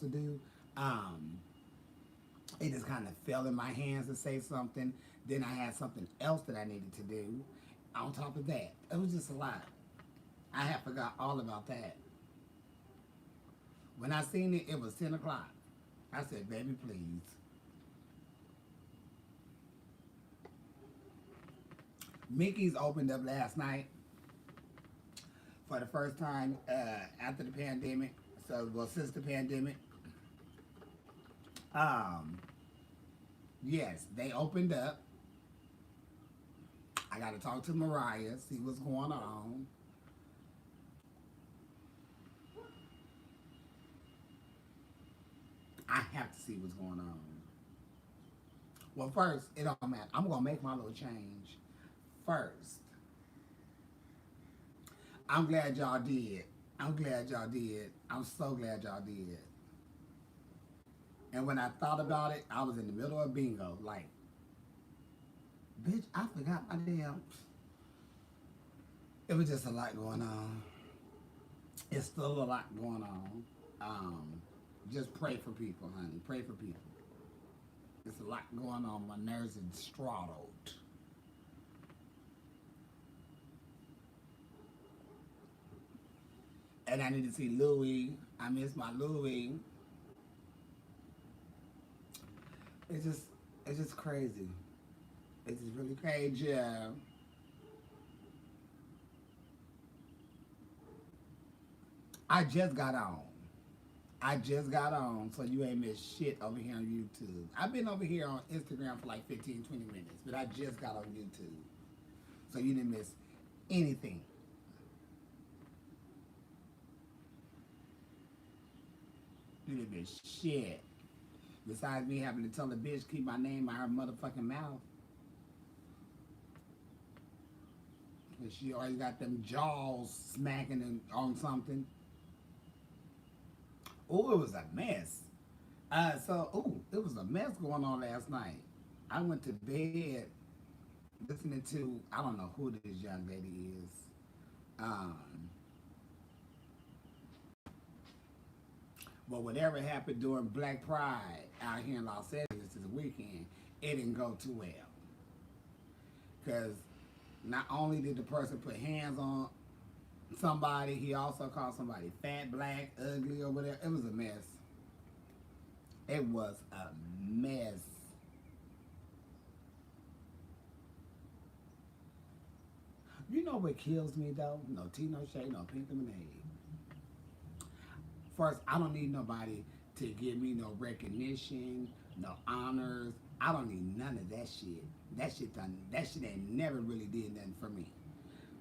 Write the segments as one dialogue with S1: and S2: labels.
S1: to do. Um, it just kind of fell in my hands to say something. Then I had something else that I needed to do. On top of that, it was just a lot. I had forgot all about that. When I seen it, it was 10 o'clock. I said, "Baby, please." Mickey's opened up last night for the first time after the pandemic. So, well, since the pandemic. Um, yes, they opened up. I got to talk to Mariah, see what's going on. I have to see what's going on. Well, first, it don't matter. I'm gonna make my little change. First, I'm glad y'all did. I'm glad y'all did. I'm so glad y'all did. And when I thought about it, I was in the middle of bingo. Like, bitch, I forgot my damn. It was just a lot going on. It's still a lot going on. Um, just pray for people, honey. Pray for people. There's a lot going on. My nerves are straddled. And I need to see Louie. I miss my Louie. It's just, it's just crazy. It's just really crazy. I just got on. I just got on, so you ain't missed shit over here on YouTube. I've been over here on Instagram for like 15, 20 minutes, but I just got on YouTube. So you didn't miss anything. You didn't miss shit. Besides me having to tell the bitch keep my name out her motherfucking mouth. And she always got them jaws smacking on something. Oh, it was a mess. It was a mess going on last night. I went to bed listening to, I don't know who this young lady is. Um, but whatever happened during Black Pride out here in Los Angeles this weekend, it didn't go too well. Because not only did the person put hands on somebody, he also called somebody fat, black, ugly, or whatever. It was a mess. It was a mess. You know what kills me though? No tea, no shade, no pink lemonade. First, I don't need nobody to give me no recognition, no honors. I don't need none of that shit. That shit ain't never really did nothing for me.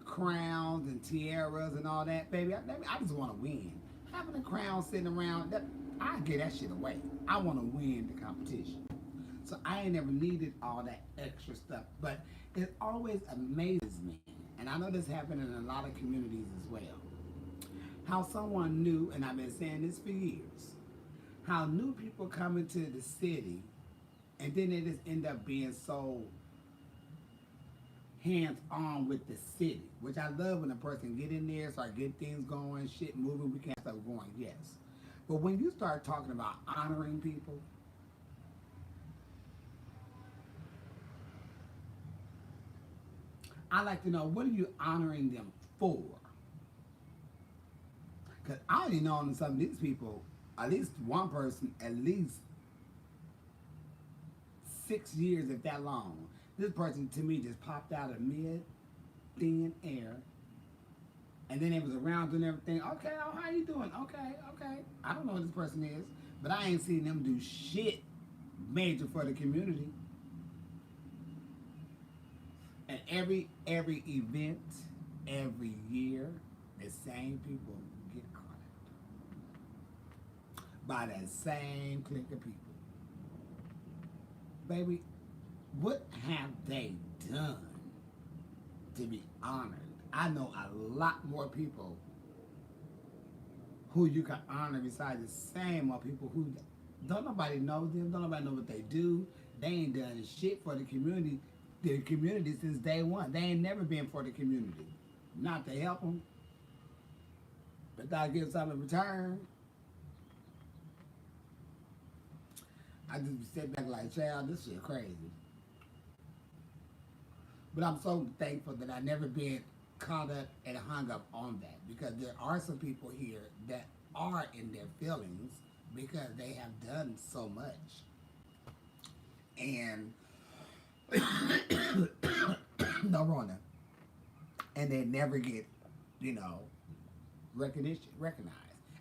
S1: Crowns and tiaras and all that, baby. I just want to win. Having a crown sitting around, I get that shit away. I want to win the competition. So I ain't never needed all that extra stuff. But it always amazes me, and I know this happened in a lot of communities as well, how someone new, and I've been saying this for years, how new people come into the city and then they just end up being so hands on with the city, which I love when a person get in there, start getting things going, shit moving, we can't start going, yes. But when you start talking about honoring people, I like to know, what are you honoring them for? Because I already know on some of these people, at least one person, at least 6 years, if that long. This person to me just popped out of mid thin air, and then it was around and everything. Okay, oh, how you doing? Okay, okay. I don't know who this person is, but I ain't seen them do shit major for the community. And every event, every year, the same people get honored by that same clique of people. Baby, what have they done to be honored? I know a lot more people who you can honor besides the same old people who don't nobody know them, don't nobody know what they do. They ain't done shit for the community since day one. They ain't never been for the community. Not to help them, but they'll give something in return. I just sit back like, child, this shit crazy. But I'm so thankful that I never been caught up and hung up on that because there are some people here that are in their feelings because they have done so much. And no Rona. And they never get, you know, recognition recognized.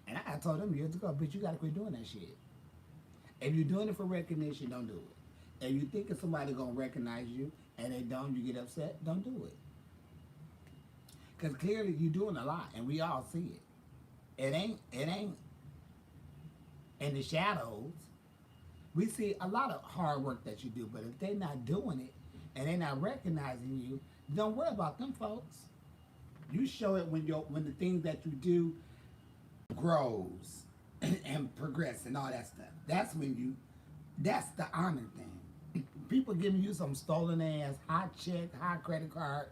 S1: And I told them years ago, bitch, you gotta quit doing that shit. If you're doing it for recognition, don't do it. If you think if somebody gonna recognize you and they don't, you get upset, don't do it. Because clearly you're doing a lot and we all see it. It ain't in the shadows. We see a lot of hard work that you do, but if they're not doing it and they're not recognizing you, don't worry about them folks. You show it when the things that you do grows and progress and all that stuff. That's the honor thing. People giving you some stolen ass, hot check, hot credit card,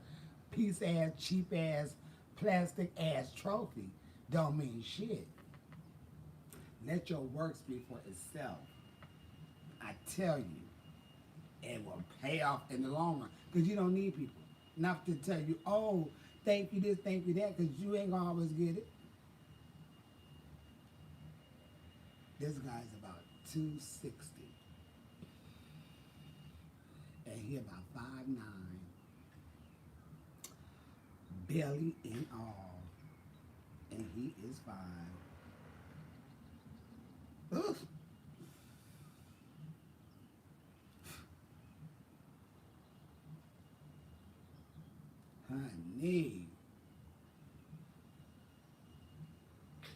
S1: piece ass, cheap ass, plastic ass trophy don't mean shit. Let your work speak for itself. I tell you, it will pay off in the long run because you don't need people. Not to tell you, oh, thank you this, thank you that, because you ain't gonna always get it. This guy's about 260, and he about 5'9", belly and all, and he is fine. Ugh. Honey.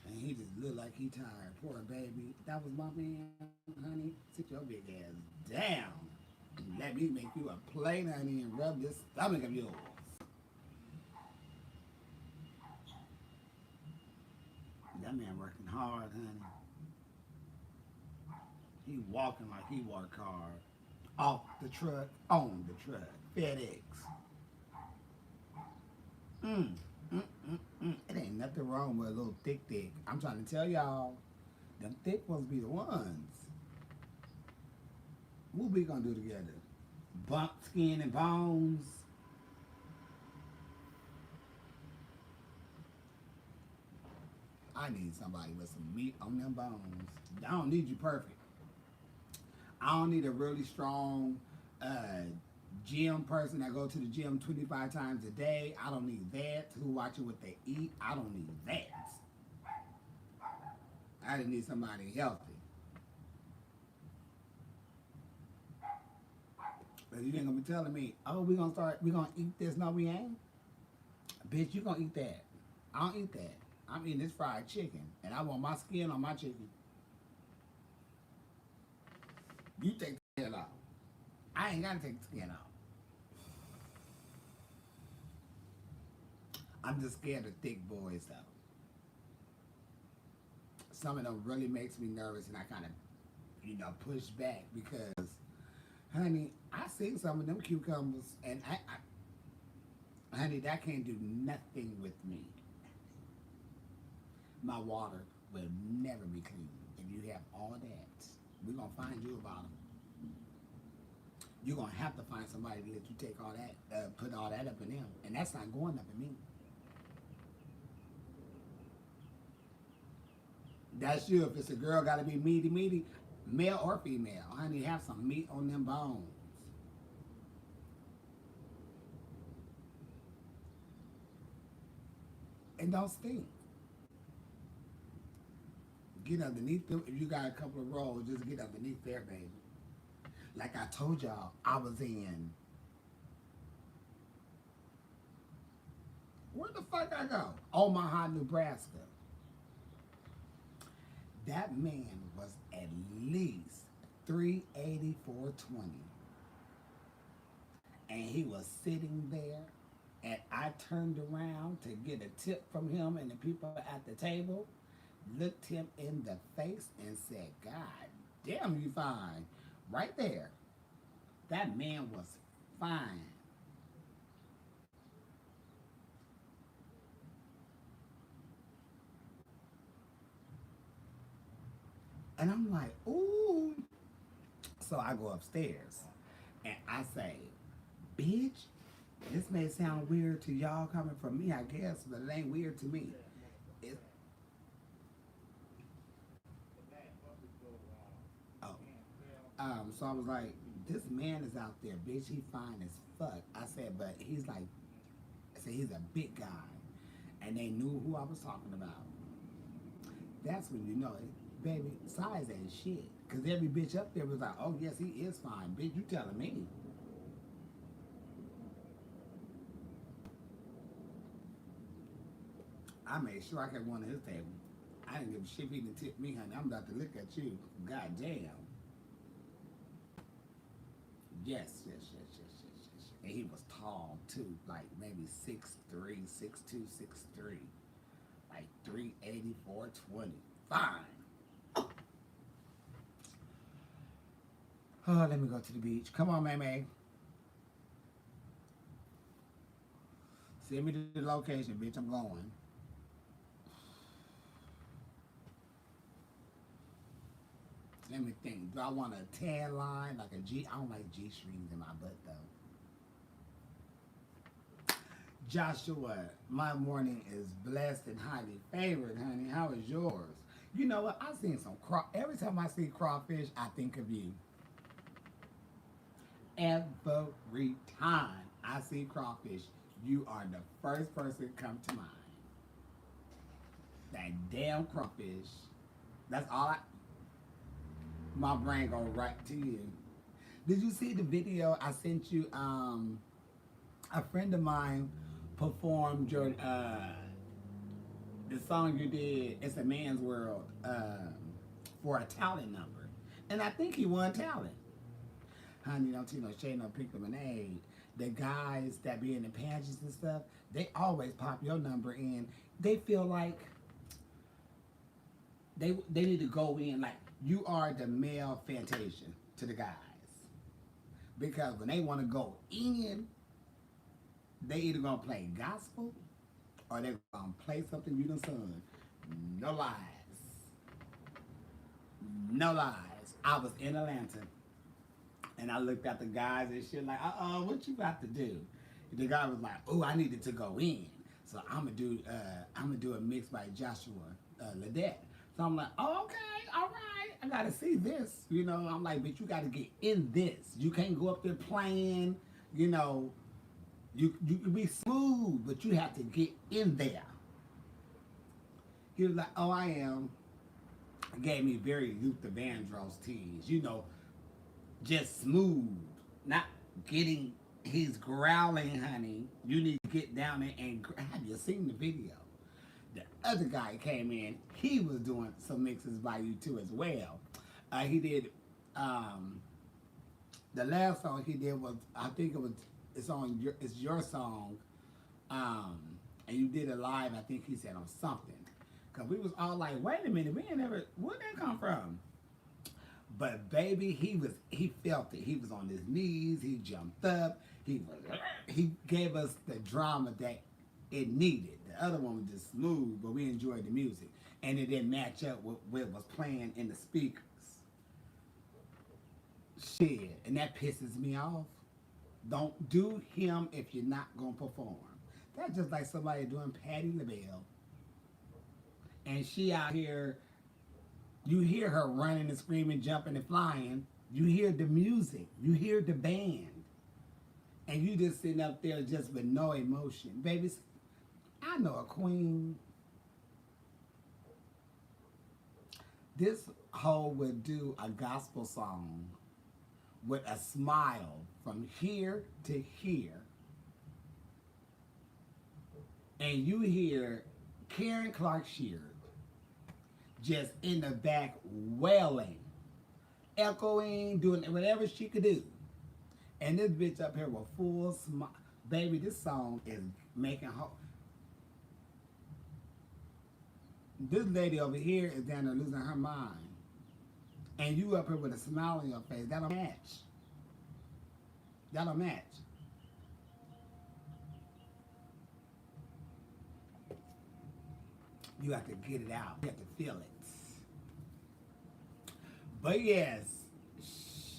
S1: And he just looked like he tired. Poor baby. That was my man, honey. Sit your big ass down. And let me make you a plate, honey, and rub this stomach of yours. That man working hard, honey. He walking like he work hard. Off the truck, on the truck. FedEx. Mm, It ain't nothing wrong with a little thick. I'm trying to tell y'all, them thick ones be the ones. What we gonna do together? Bump skin and bones. I need somebody with some meat on them bones. I don't need you perfect. I don't need a really strong gym person that go to the gym 25 times a day. I don't need that. Who watching what they eat. I don't need that. I just need somebody healthy. But you ain't gonna be telling me, oh, we gonna eat this. No, we ain't. Bitch, you gonna eat that. I don't eat that. I'm eating this fried chicken. And I want my skin on my chicken. You take the skin off. I ain't gotta take the skin off. I'm just scared of thick boys though. Some of them really makes me nervous and I kind of, push back because, honey, I seen some of them cucumbers and honey, that can't do nothing with me. My water will never be clean if you have all that. We're gonna find you about them. You're gonna have to find somebody to let you take all that, put all that up in them, and that's not going up in me. That's you. If it's a girl, gotta be meaty, male or female. Honey, have some meat on them bones. And don't stink. Get underneath them. If you got a couple of rolls, just get underneath there, baby. Like I told y'all, I was in. Where the fuck I go? Omaha, Nebraska. That man was at least 384.20. And he was sitting there. And I turned around to get a tip from him and the people at the table. Looked him in the face and said, God damn, you fine. Right there. That man was fine. And I'm like, ooh. So I go upstairs and I say, bitch, this may sound weird to y'all coming from me, I guess, but it ain't weird to me. It, oh. So I was like, this man is out there, bitch, he fine as fuck. I said, but he's like, I said, he's a big guy. And they knew who I was talking about. That's when you know it. Baby, size ain't shit. Because every bitch up there was like, oh, yes, he is fine. Bitch, you telling me. I made sure I kept one at his table. I didn't give a shit if he didn't tip me, honey. I'm about to look at you. God damn. Yes. And he was tall, too. Like maybe 6'3", 6'2", 6'3". Like 380, 420. Fine. Oh, let me go to the beach. Come on, May. Send me to the location, bitch. I'm going. Let me think. Do I want a tan line, like a G? I don't like G strings in my butt though. Joshua, my morning is blessed and highly favored, honey. How is yours? You know what? I seen some every time I see crawfish, I think of you. Every time I see crawfish, you are the first person to come to mind. That damn crawfish. That's all I. My brain go right to you. Did you see the video I sent you? A friend of mine performed your the song you did. It's a Man's World for a talent number, and I think he won talent. Honey, don't you know shade no pink lemonade. The guys that be in the pageants and stuff, they always pop your number in. They feel like they need to go in like you are the male Fantasia to the guys. Because when they want to go in, they either gonna play gospel or they gonna play something you done sung. No lies. No lies. I was in Atlanta and I looked at the guys and shit like, what you about to do? The guy was like, oh, I needed to go in. So I'm gonna do a mix by Joshua Ledette. So I'm like, oh, okay, all right, I gotta see this. You know, I'm like, but you gotta get in this. You can't go up there playing, you know, you can be smooth, but you have to get in there. He was like, oh, I am. Gave me very Luther Vandross tease, you know, just smooth, not getting, he's growling, honey. You need to get down there and, have you seen the video? The other guy came in, he was doing some mixes by you too as well. He did, the last song he did was, I think it's your song, and you did it live, I think he said on something. Cause we was all like, wait a minute, we ain't never, where'd that come from? But baby, he felt it. He was on his knees, he jumped up, he gave us the drama that it needed. The other one was just smooth, but we enjoyed the music. And it didn't match up with what was playing in the speakers. Shit, and that pisses me off. Don't do him if you're not gonna perform. That's just like somebody doing Patti LaBelle. And she out here, you hear her running and screaming, jumping and flying. You hear the music. You hear the band. And you just sitting up there just with no emotion. Baby, I know a queen. This hoe would do a gospel song with a smile from here to here. And you hear Karen Clark Sheard just in the back wailing, echoing, doing whatever she could do. And this bitch up here with full smile. Baby, this song is making her. This lady over here is down there losing her mind. And you up here with a smile on your face. That don't match. That don't match. You have to get it out. You have to feel it. But yes,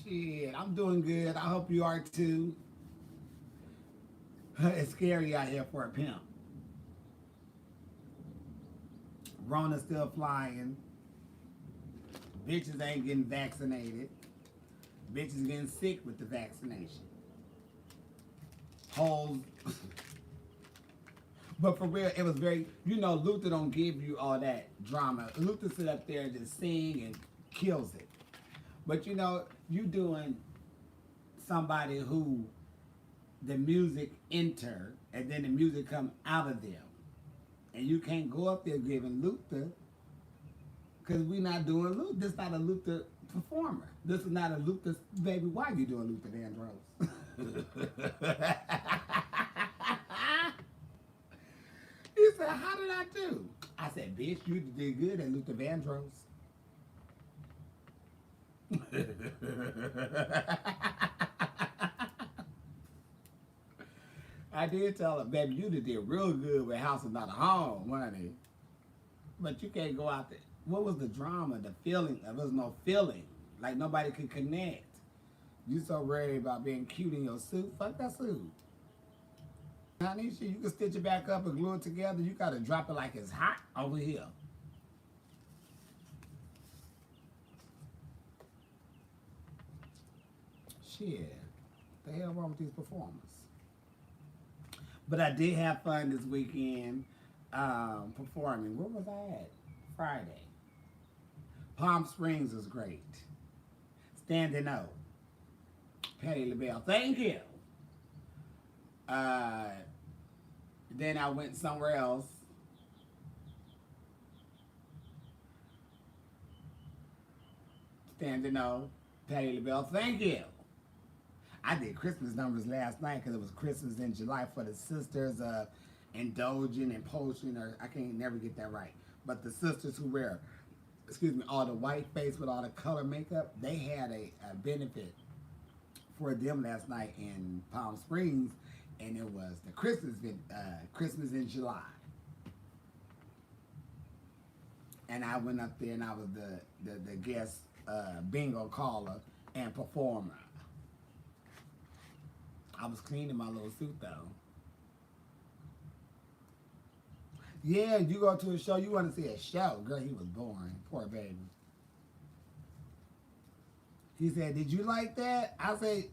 S1: Shit, I'm doing good. I hope you are too. It's scary out here for a pimp. Rona's still flying. Bitches ain't getting vaccinated. Bitches getting sick with the vaccination. Holes. But for real, it was very, Luther don't give you all that drama. Luther sit up there and just sing and kills it. But you doing somebody who the music enter and then the music come out of them. And you can't go up there giving Luther because we not doing Luther. This not a Luther performer. This is not a Luther, baby, why you doing Luther Vandross? He said, how did I do? I said, bitch, you did good at Luther Vandross. I did tell her, baby, you did real good with House is Not a Home, honey. But you can't go out there. What was the drama, the feeling? There was no feeling. Like nobody could connect. You so worried about being cute in your suit? Fuck that suit. Honey, shit, you can stitch it back up and glue it together. You gotta drop it like it's hot over here. Shit. What the hell wrong with these performers? But I did have fun this weekend performing. Where was I at? Friday. Palm Springs was great. Standing Up. Patti LaBelle. Thank you. Then I went somewhere else. Standing Up. Patti LaBelle. Thank you. I did Christmas numbers last night because it was Christmas in July for the sisters of Indulgent and Potion, or I can't never get that right. But the sisters who wear, all the white face with all the color makeup, they had a benefit for them last night in Palm Springs, and it was the Christmas in July. And I went up there and I was the guest bingo caller and performer. I was cleaning my little suit though. Yeah, you go to a show, you want to see a show. Girl, he was boring. Poor baby. He said, did you like that? I said,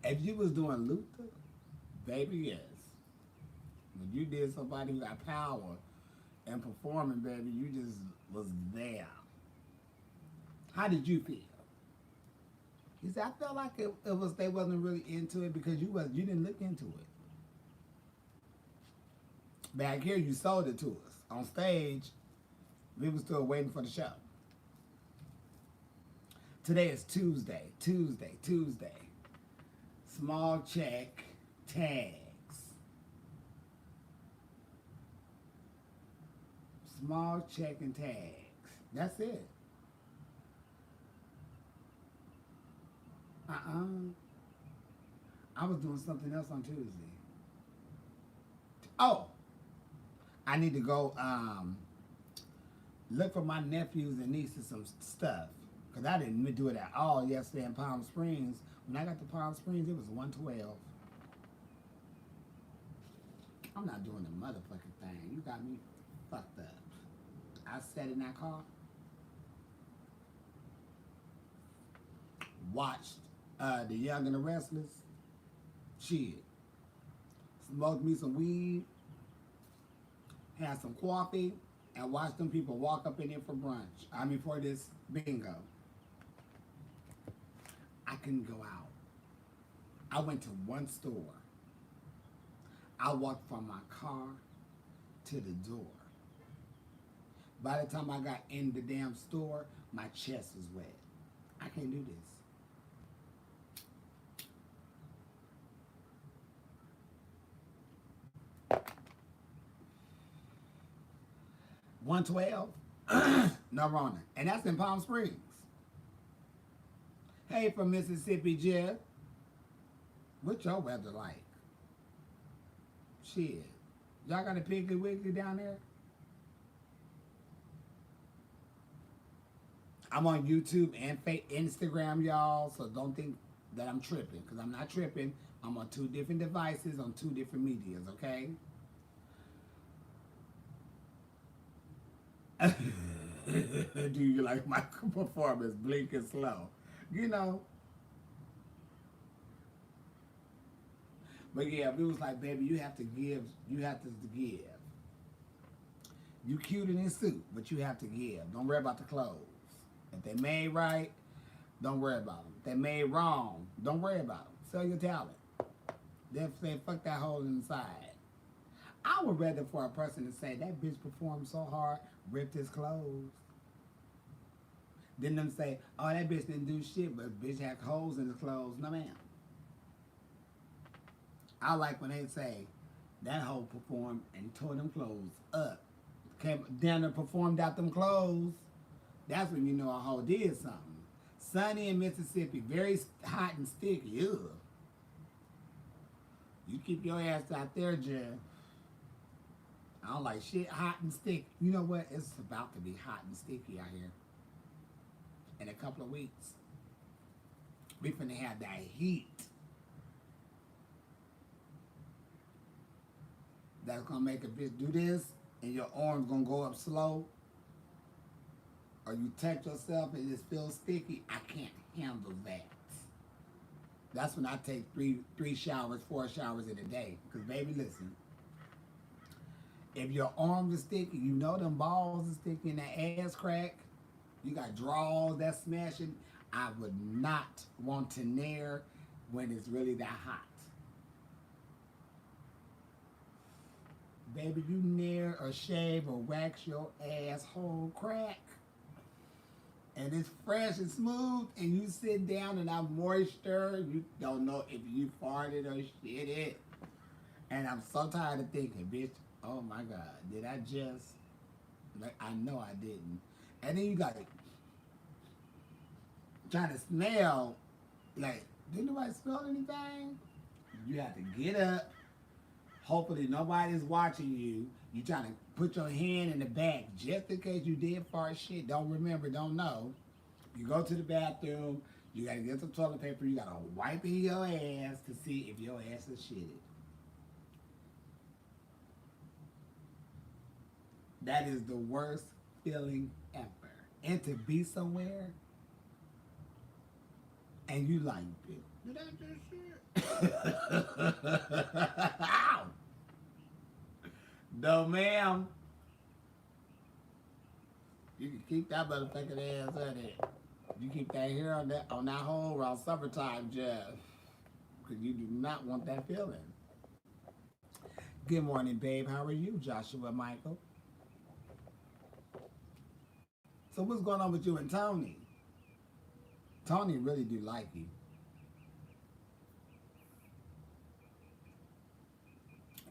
S1: if you was doing Luther, baby, yes. When you did somebody who got power and performing, baby, you just was there. How did you feel? He said, I felt like it was they wasn't really into it because you didn't look into it. Back here, you sold it to us. On stage, we were still waiting for the show. Today is Tuesday. Small check, tags. Small check and tags. That's it. I was doing something else on Tuesday. Oh, I need to go look for my nephews and nieces some stuff. Because I didn't do it at all yesterday in Palm Springs. When I got to Palm Springs, it was 112. I'm not doing the motherfucking thing. You got me fucked up. I sat in that car, watched The Young and the Restless, shit, smoked me some weed, had some coffee, and watched them people walk up in here for brunch. For this bingo. I couldn't go out. I went to one store. I walked from my car to the door. By the time I got in the damn store, my chest was wet. I can't do this. 112, no Rona. And that's in Palm Springs. Hey, from Mississippi, Jeff. What's your weather like? Shit. Y'all got a Piggly Wiggly down there? I'm on YouTube and Instagram, y'all. So don't think that I'm tripping, because I'm not tripping. I'm on two different devices on two different medias. Okay. Do you like my performance? Blink and slow. You know. But yeah, it was like, baby, you have to give. You have to give. You cute in this suit, but you have to give. Don't worry about the clothes. If they made right, don't worry about them. If they made wrong, don't worry about them. Sell your talent. They'll say, fuck that hole inside. I would rather for a person to say, that bitch performed so hard, ripped his clothes. Then them say, oh, that bitch didn't do shit, but bitch had holes in his clothes. No, ma'am. I like when they say, that hoe performed and tore them clothes up. Came down and performed out them clothes. That's when you know a hoe did something. Sunny in Mississippi, very hot and sticky. Ugh. You keep your ass out there, Jeff. I don't like shit hot and sticky. You know what? It's about to be hot and sticky out here. In a couple of weeks. We finna have that heat. That's gonna make a bitch do this, and your arm's gonna go up slow. Or you touch yourself and it feels sticky. I can't handle that. That's when I take three showers, 4 showers in a day. Because baby, listen. If your arms are sticky, you know them balls are sticky and that ass crack. You got draws that's smashing. I would not want to nair when it's really that hot. Baby, you nair or shave or wax your asshole crack. And it's fresh and smooth, and you sit down and I'm moisture. You don't know if you farted or shit it. And I'm so tired of thinking, bitch, oh my God, did I just? Like, I know I didn't. And then you got to try to smell, like, did nobody smell anything? You have to get up. Hopefully nobody's watching you. You trying to put your hand in the back just in case you did fart shit. Don't remember, don't know. You go to the bathroom. You got to get some toilet paper. You got to wipe in your ass to see if your ass is shitted. That is the worst feeling ever. And to be somewhere and you like, did I just shit? Ow! No, ma'am. You can keep that motherfucking ass on it. You keep that hair on that hole around summertime, Jeff. Because you do not want that feeling. Good morning, babe. How are you, Joshua Michael? So what's going on with you and Tony? Tony really do like you.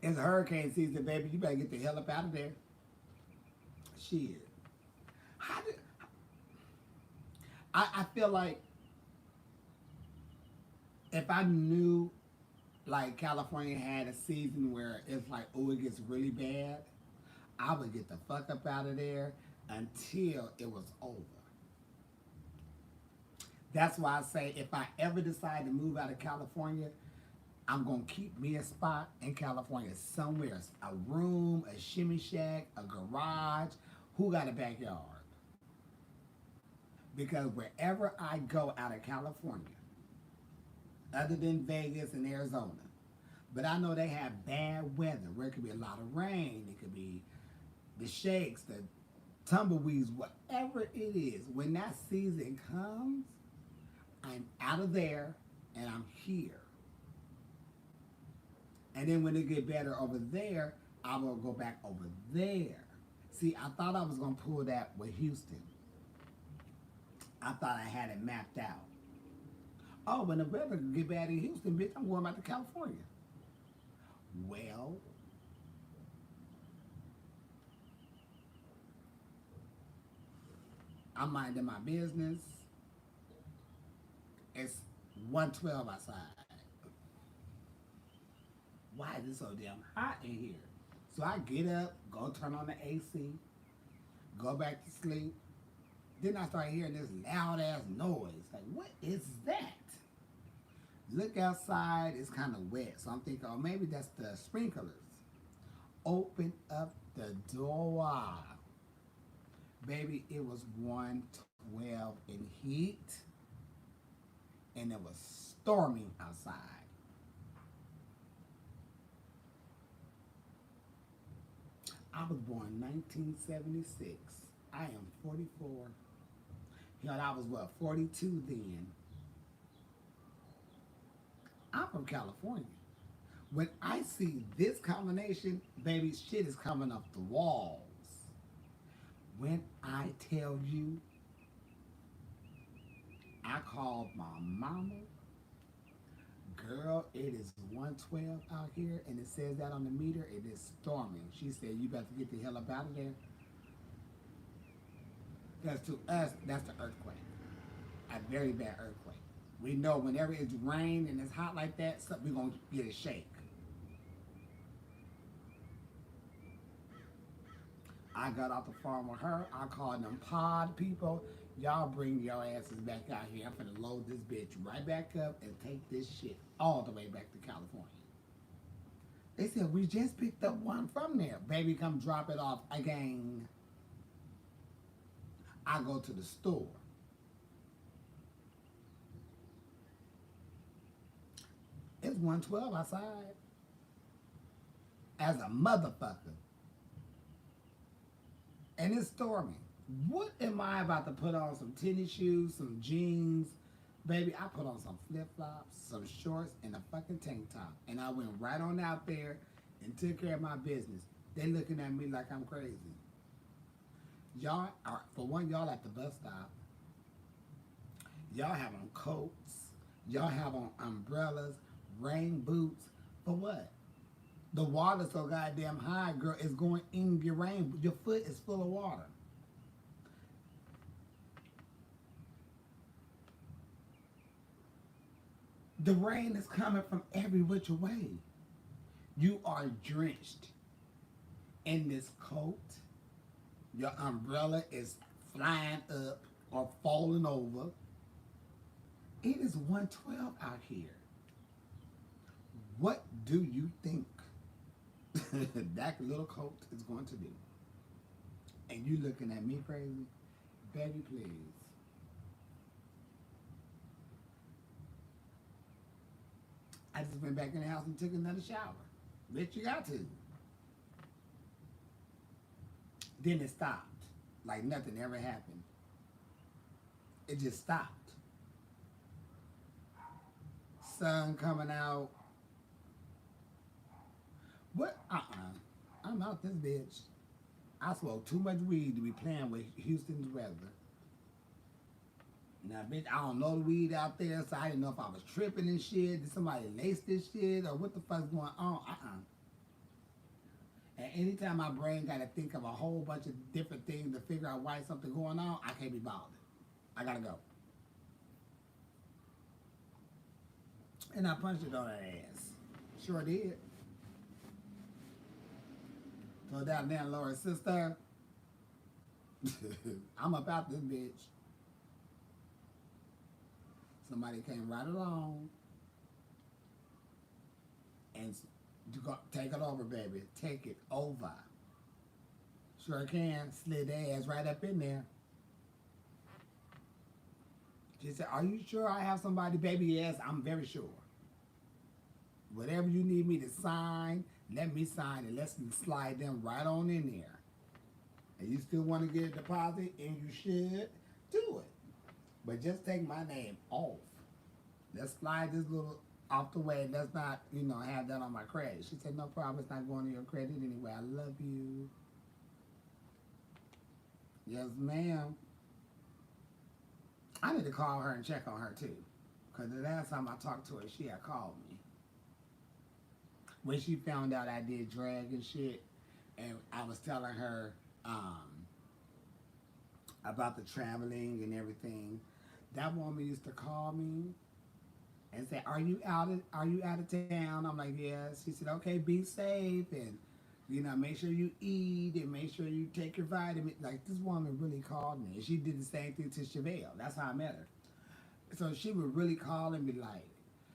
S1: It's hurricane season, baby. You better get the hell up out of there. Shit. How did, I feel like if I knew like California had a season where it's like, oh, it gets really bad, I would get the fuck up out of there until it was over. That's why I say if I ever decide to move out of California, I'm going to keep me a spot in California somewhere. A room, a shimmy shack, a garage. Who got a backyard? Because wherever I go out of California, other than Vegas and Arizona, but I know they have bad weather where it could be a lot of rain. It could be the shakes, the tumbleweeds, whatever it is. When that season comes, I'm out of there and I'm here. And then when it get better over there, I will go back over there. See, I thought I was going to pull that with Houston. I thought I had it mapped out. Oh, when the weather get bad in Houston, bitch, I'm going back to California. Well, I'm minding my business. It's 112 outside. Why is it so damn hot in here? So I get up, go turn on the AC, go back to sleep. Then I start hearing this loud ass noise. Like, what is that? Look outside, it's kind of wet. So I'm thinking, oh, maybe that's the sprinklers. Open up the door. Baby, it was 112 in heat, and it was storming outside. I was born 1976. I am 44. You know, I was what, 42 then. I'm from California. When I see this combination, baby, shit is coming off the walls. When I tell you, I called my mama. Girl, it is 112 out here, and it says that on the meter. It is storming. She said, you better get the hell up out of there. Because to us, that's the earthquake. A very bad earthquake. We know whenever it's rain and it's hot like that, we're going to get a shake. I got off the phone with her. I called them pod people. Y'all bring your asses back out here. I'm finna load this bitch right back up and take this shit all the way back to California. They said, we just picked up one from there. Baby, come drop it off again. I go to the store. It's 112 outside. As a motherfucker. And it's storming. What am I about to put on? Some tennis shoes, some jeans. Baby, I put on some flip-flops, some shorts, and a fucking tank top. And I went right on out there and took care of my business. They looking at me like I'm crazy. Y'all are, for one, y'all at the bus stop. Y'all have on coats. Y'all have on umbrellas, rain boots. For what? The water's so goddamn high, girl, it's going in your rain. Your foot is full of water. The rain is coming from every which way. You are drenched in this coat. Your umbrella is flying up or falling over. It is 112 out here. What do you think that little coat is going to do? And you looking at me crazy? Baby, please. I just went back in the house and took another shower. Bitch, you got to. Then it stopped. Like nothing ever happened. It just stopped. Sun coming out. What? I'm out this bitch. I smoked too much weed to be playing with Houston's weather. Now, bitch, I don't know the weed out there, so I didn't know if I was tripping and shit. Did somebody lace this shit, or what the fuck's going on? And anytime my brain got to think of a whole bunch of different things to figure out why something going on, I can't be bothered. I gotta go. And I punched it on her ass. Sure did. So that landlord's sister, I'm about this bitch. Somebody came right along and take it over, baby. Take it over. Sure can. Slid their ass right up in there. She said, are you sure I have somebody? Baby, yes, I'm very sure. Whatever you need me to sign, let me sign it. Let's slide them right on in there. And you still want to get a deposit, and you should, do it. But just take my name off. Let's slide this little off the way. Let's not, have that on my credit. She said, no problem. It's not going to your credit anyway. I love you. Yes, ma'am. I need to call her and check on her, too. Because the last time I talked to her, she had called me. When she found out I did drag and shit, and I was telling her about the traveling and everything, that woman used to call me and say, are you out of town? I'm like, yes. She said, okay, be safe. And You know, make sure you eat and make sure you take your vitamin. Like this woman really called me, and she did the same thing to Chevelle. That's how I met her. So she would really call and be like,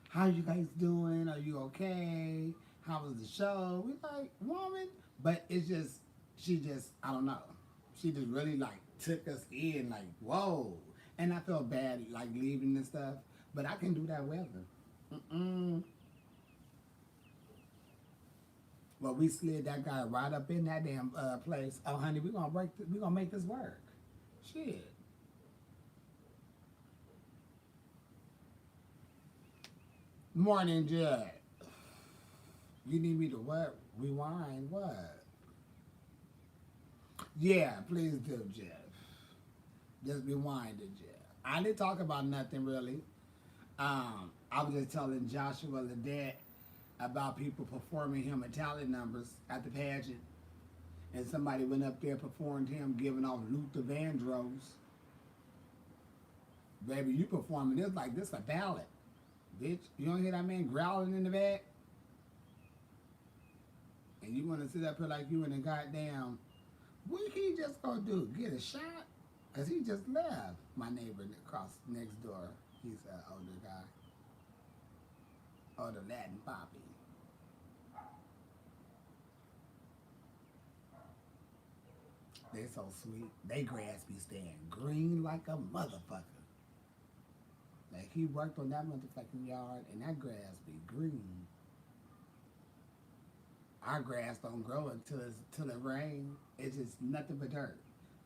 S1: "How you guys doing? Are you okay? How was the show?" We like, woman, but it's just she just I don't know. She just really like took us in like whoa, and I felt bad like leaving and stuff, but I can do that with her. Mm-mm. Well, we slid that guy right up in that damn place. Oh, honey, we gonna make this work. Shit. Morning, Judge. You need me to what? Rewind what? Yeah, please do, Jeff. Just rewind it, Jeff. I didn't talk about nothing really. I was just telling Joshua the dad about people performing him at talent numbers at the pageant, and somebody went up there performed him giving off Luther Vandross. Baby, you performing this like this a ballad, bitch. You don't hear that man growling in the back, and you want to sit up here like you in a goddamn. What he just gonna do? Get a shot? Cause he just left. My neighbor across next door. He's an older guy. Older Latin poppy. They so sweet. They grass be staying green like a motherfucker. Like he worked on that motherfucking yard and that grass be green. Our grass don't grow until it rain. It's just nothing but dirt.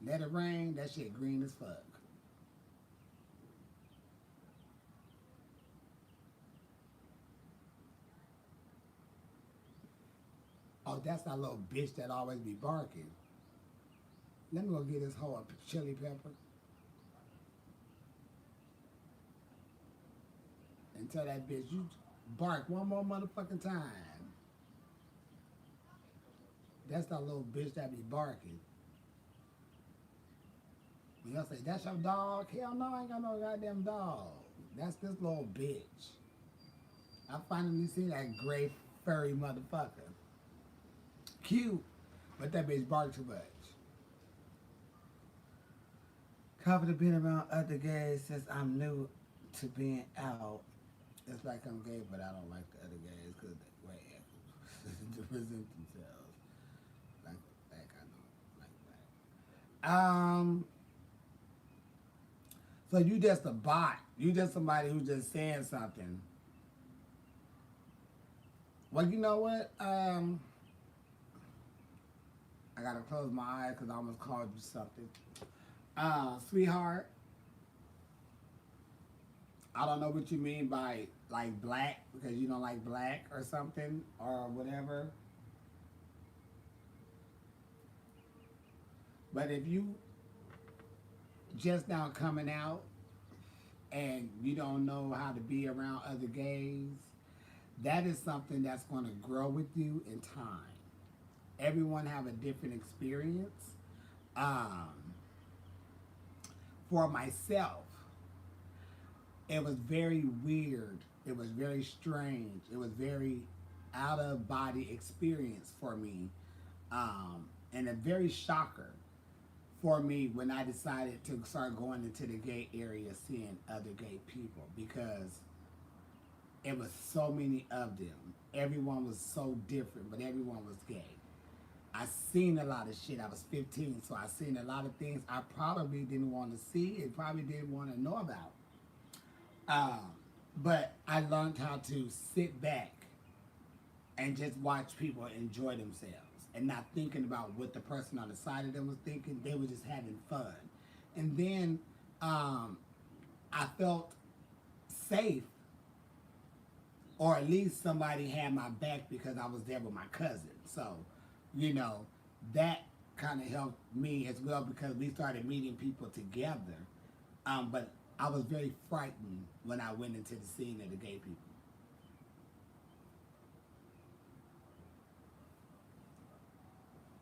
S1: Let it rain, that shit green as fuck. Oh, that's that little bitch that always be barking. Let me go get this whole chili pepper and tell that bitch you bark one more motherfucking time. That's that little bitch that be barking. And y'all say, that's your dog? Hell no, I ain't got no goddamn dog. That's this little bitch. I finally see that gray furry motherfucker. Cute, but that bitch bark too much. Confident being around other gays since I'm new to being out. It's like I'm gay, but I don't like the other gays because they way to present themselves. Like that, I don't like that. So you just a bot. You just somebody who just saying something. Well, you know what? I gotta close my eyes because I almost called you something. Sweetheart, I don't know what you mean by like black because you don't like black or something or whatever. But if you just now coming out and you don't know how to be around other gays, that is something that's going to grow with you in time. Everyone have a different experience. Um, for myself, it was very weird. It was very strange. It was very out of body experience for me, and a very shocker for me when I decided to start going into the gay area, seeing other gay people because it was so many of them. Everyone was so different, but everyone was gay. I seen a lot of shit. I was 15, so I seen a lot of things I probably didn't want to see and probably didn't want to know about. Um, but I learned how to sit back and just watch people enjoy themselves and not thinking about what the person on the side of them was thinking. They were just having fun. And then I felt safe, or at least somebody had my back because I was there with my cousin. So, you know, that kind of helped me as well because we started meeting people together. But I was very frightened when I went into the scene of the gay people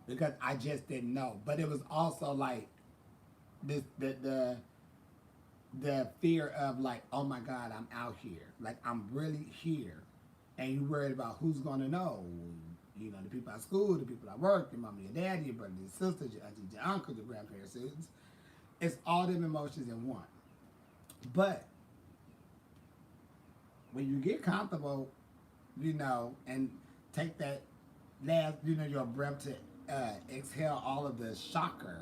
S1: because I just didn't know. But it was also like this the fear of like, oh my God, I'm out here, like I'm really here, and you worried about who's gonna know. You know, the people at school, the people at work, your mama, your daddy, your brother, your sister, your auntie, your uncle, your grandparents. It's all them emotions in one. But when you get comfortable, you know, and take that last, you know, your breath to exhale all of the shocker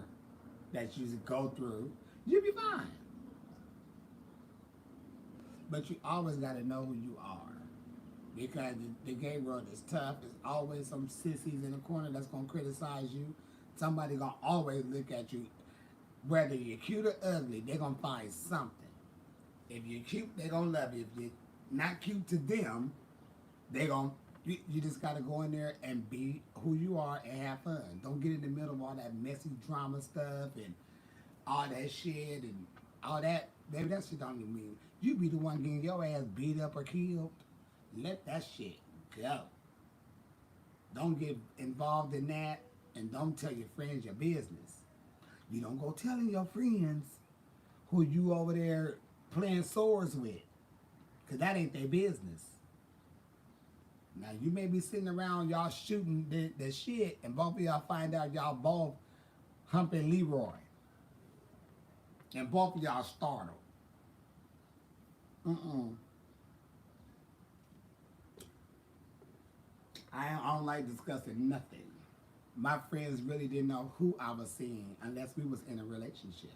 S1: that you go through, you'll be fine. But you always got to know who you are. Because the gay world is tough. There's always some sissies in the corner that's going to criticize you. Somebody going to always look at you. Whether you're cute or ugly, they're going to find something. If you're cute, they're going to love you. If you're not cute to them, they're going to... You just got to go in there and be who you are and have fun. Don't get in the middle of all that messy drama stuff and all that shit and all that. Baby, that shit don't even mean... You be the one getting your ass beat up or killed. Let that shit go. Don't get involved in that, and don't tell your friends your business. You don't go telling your friends who you over there playing swords with, because that ain't their business. Now, you may be sitting around, y'all shooting the shit, and both of y'all find out y'all both humping Leroy. And both of y'all startled. I don't like discussing nothing. My friends really didn't know who I was seeing unless we was in a relationship.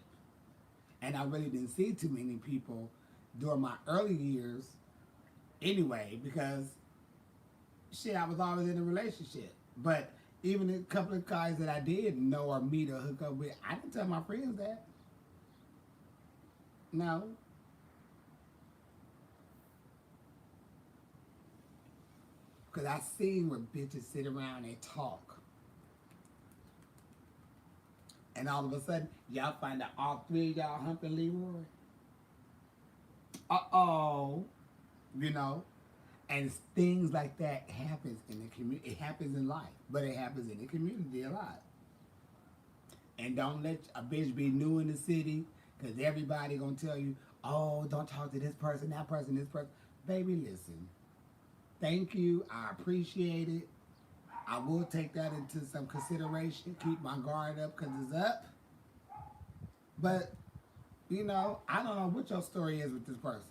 S1: And I really didn't see too many people during my early years anyway, because shit, I was always in a relationship. But even a couple of guys that I did know or meet or hook up with, I didn't tell my friends that. No. Because I seen where bitches sit around and talk. And all of a sudden, y'all find out all three of y'all humping Leroy. Uh-oh. You know? And things like that happens in the community. It happens in life. But it happens in the community a lot. And don't let a bitch be new in the city. Because everybody going to tell you, oh, don't talk to this person, that person, this person. Baby, listen. Thank you. I appreciate it. I will take that into some consideration. Keep my guard up because it's up. But, you know, I don't know what your story is with this person.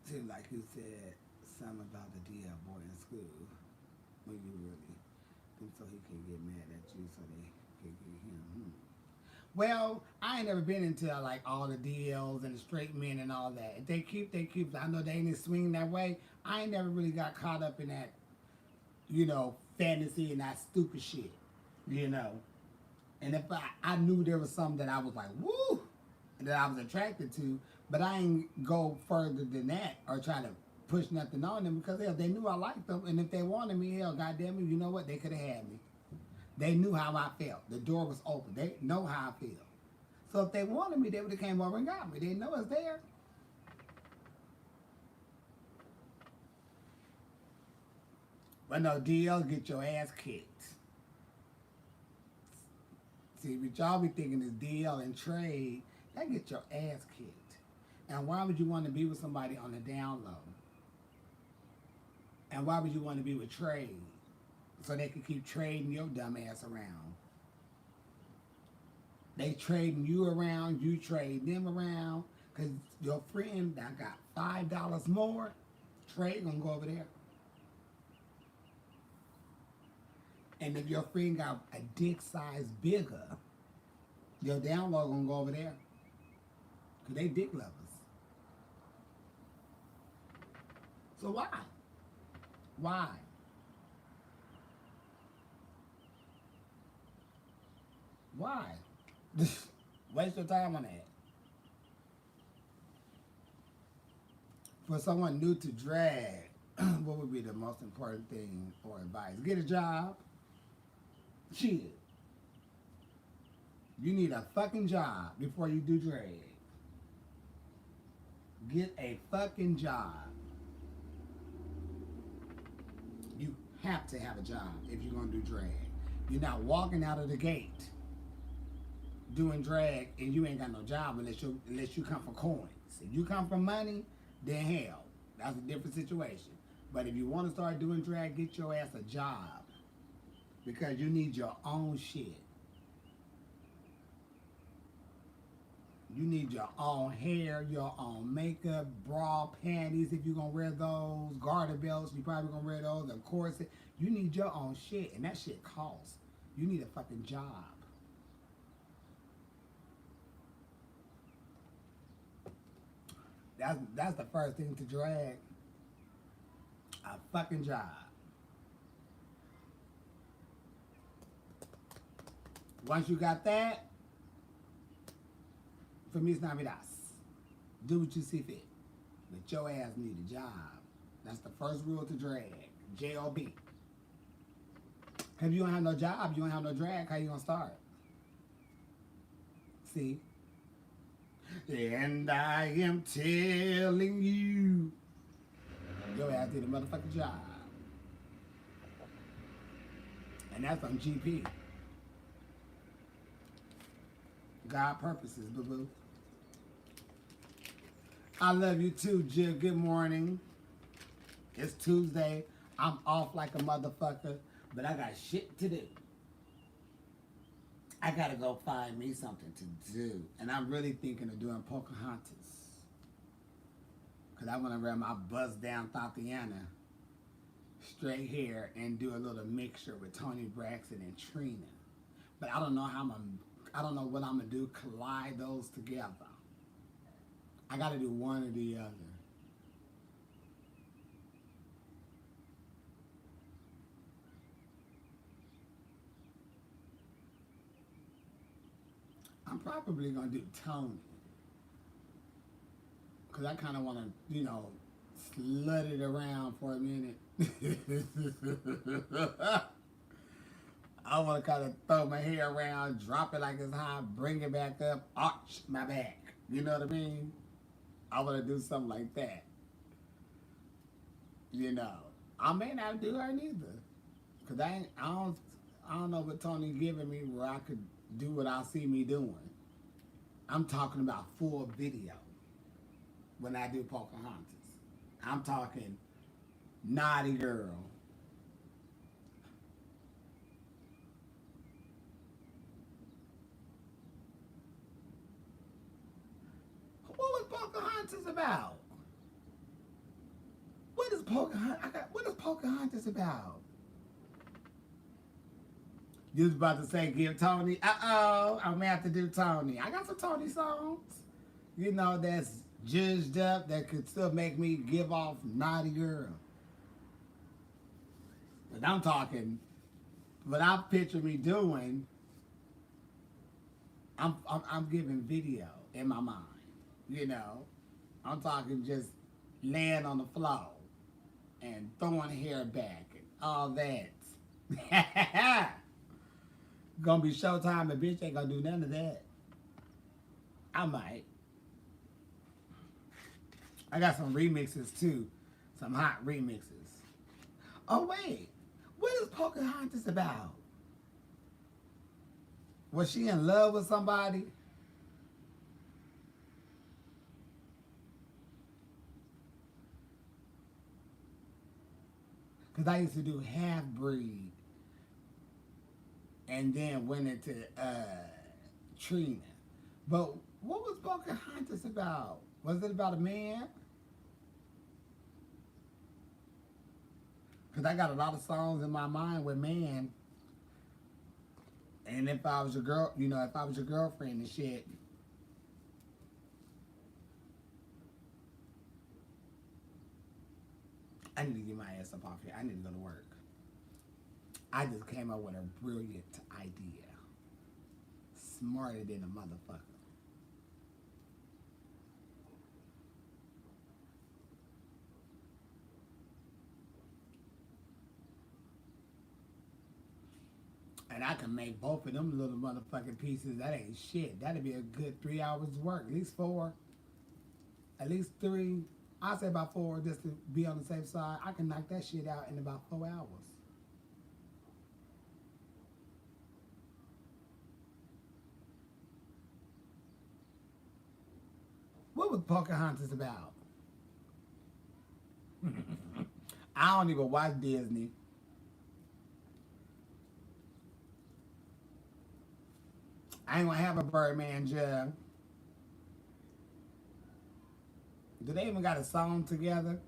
S1: Seems like you said something about the DL boy in school when you really think so he can get mad at you so they can get him. Well, I ain't never been into like all the DLs and the straight men and all that. If they keep, they keep. I know they ain't swinging that way. I ain't never really got caught up in that, you know, fantasy and that stupid shit, you know. And if I knew there was something that I was like, woo, that I was attracted to, but I ain't go further than that or try to push nothing on them because hell, they knew I liked them. And if they wanted me, hell, goddamn it, you know what? They could have had me. They knew how I felt. The door was open. They know how I feel. So if they wanted me, they would have came over and got me. They know it's there. But no, DL get your ass kicked. See, what y'all be thinking is DL and trade, that get your ass kicked. And why would you want to be with somebody on the down low? And why would you want to be with trade? So they could keep trading your dumb ass around. They trading you around, you trade them around, because your friend that got $5 more, trade gonna go over there. And if your friend got a dick size bigger, your down low gonna go over there. Because they dick lovers. So why? Why? Why? Waste your time on that. For someone new to drag, what would be the most important thing or advice? Get a job. Shit. You need a fucking job before you do drag. Get a fucking job. You have to have a job if you're going to do drag. You're not walking out of the gate doing drag and you ain't got no job unless you come for coins. If you come for money, then hell, that's a different situation. But if you want to start doing drag, get your ass a job because you need your own shit. You need your own hair, your own makeup, bra, panties if you're gonna wear those, garter belts, you probably gonna wear those, a corset. You need your own shit, and that shit costs. You need a fucking job. That's the first thing to drag. A fucking job. Once you got that, for me it's not me. Do what you see fit. But your ass need a job. That's the first rule to drag. J-O-B. If you don't have no job, you don't have no drag, how you gonna start? See? And I am telling you, your ass need a motherfucking job. And that's on GP. God purposes, boo-boo. I love you too, Jill. Good morning. It's Tuesday. I'm off like a motherfucker, but I got shit to do. I gotta go find me something to do. And I'm really thinking of doing Pocahontas. Because I want to wear my bust down Tatiana straight hair and do a little mixture with Toni Braxton and Trina. But I don't know I don't know what I'm going to do, collide those together. I got to do one or the other. I'm probably going to do Toni. Because I kind of want to, slut it around for a minute. I want to kind of throw my hair around, drop it like it's high, bring it back up, arch my back. You know what I mean? I want to do something like that. I may not do her neither. Because I don't know what Toni giving me where I could do what I see me doing. I'm talking about full video when I do Pocahontas. I'm talking naughty girl. What was Pocahontas about? What is Pocahontas about? You was about to say give Toni. I'm gonna have to do Toni. I got some Toni songs. That's judged up that could still make me give off naughty girl. But I'm talking, what I picture me doing, I'm giving video in my mind. I'm talking just laying on the floor and throwing hair back and all that. Gonna be showtime, and bitch ain't gonna do none of that. I might. I got some remixes too. Some hot remixes. Oh wait, what is Pocahontas about? Was she in love with somebody? Because I used to do Half Breed. And then went into Trina. But what was Pocahontas about? Was it about a man? Because I got a lot of songs in my mind with man. And if I was your girl, if I was your girlfriend and shit. I need to get my ass up off here. I need to go to work. I just came up with a brilliant idea. Smarter than a motherfucker. And I can make both of them little motherfucking pieces. That ain't shit. That'd be a good 3 hours work. At least 4. At least 3. I'll say about 4 just to be on the safe side. I can knock that shit out in about 4 hours. What was Pocahontas about? I don't even watch Disney. I ain't gonna have a Birdman jug. Do they even got a song together?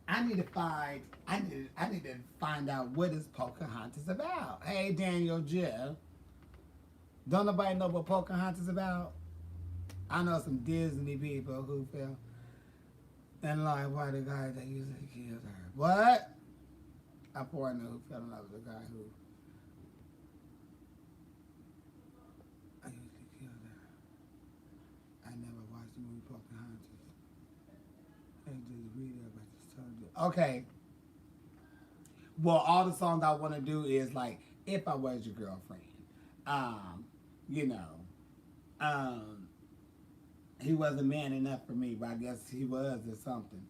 S1: I need to find out what is Pocahontas about. Hey Daniel Jeff. Don't nobody know what Pocahontas about? I know some Disney people who fell in love with the guy that usually killed her. What? I poor know who fell in love with the guy who I usually killed her. I never watched the movie Pocahontas. I just read it, but just told you. Okay. Well, all the songs I want to do is like "If I Was Your Girlfriend," you know, um, he wasn't man enough for me, but I guess he was or something.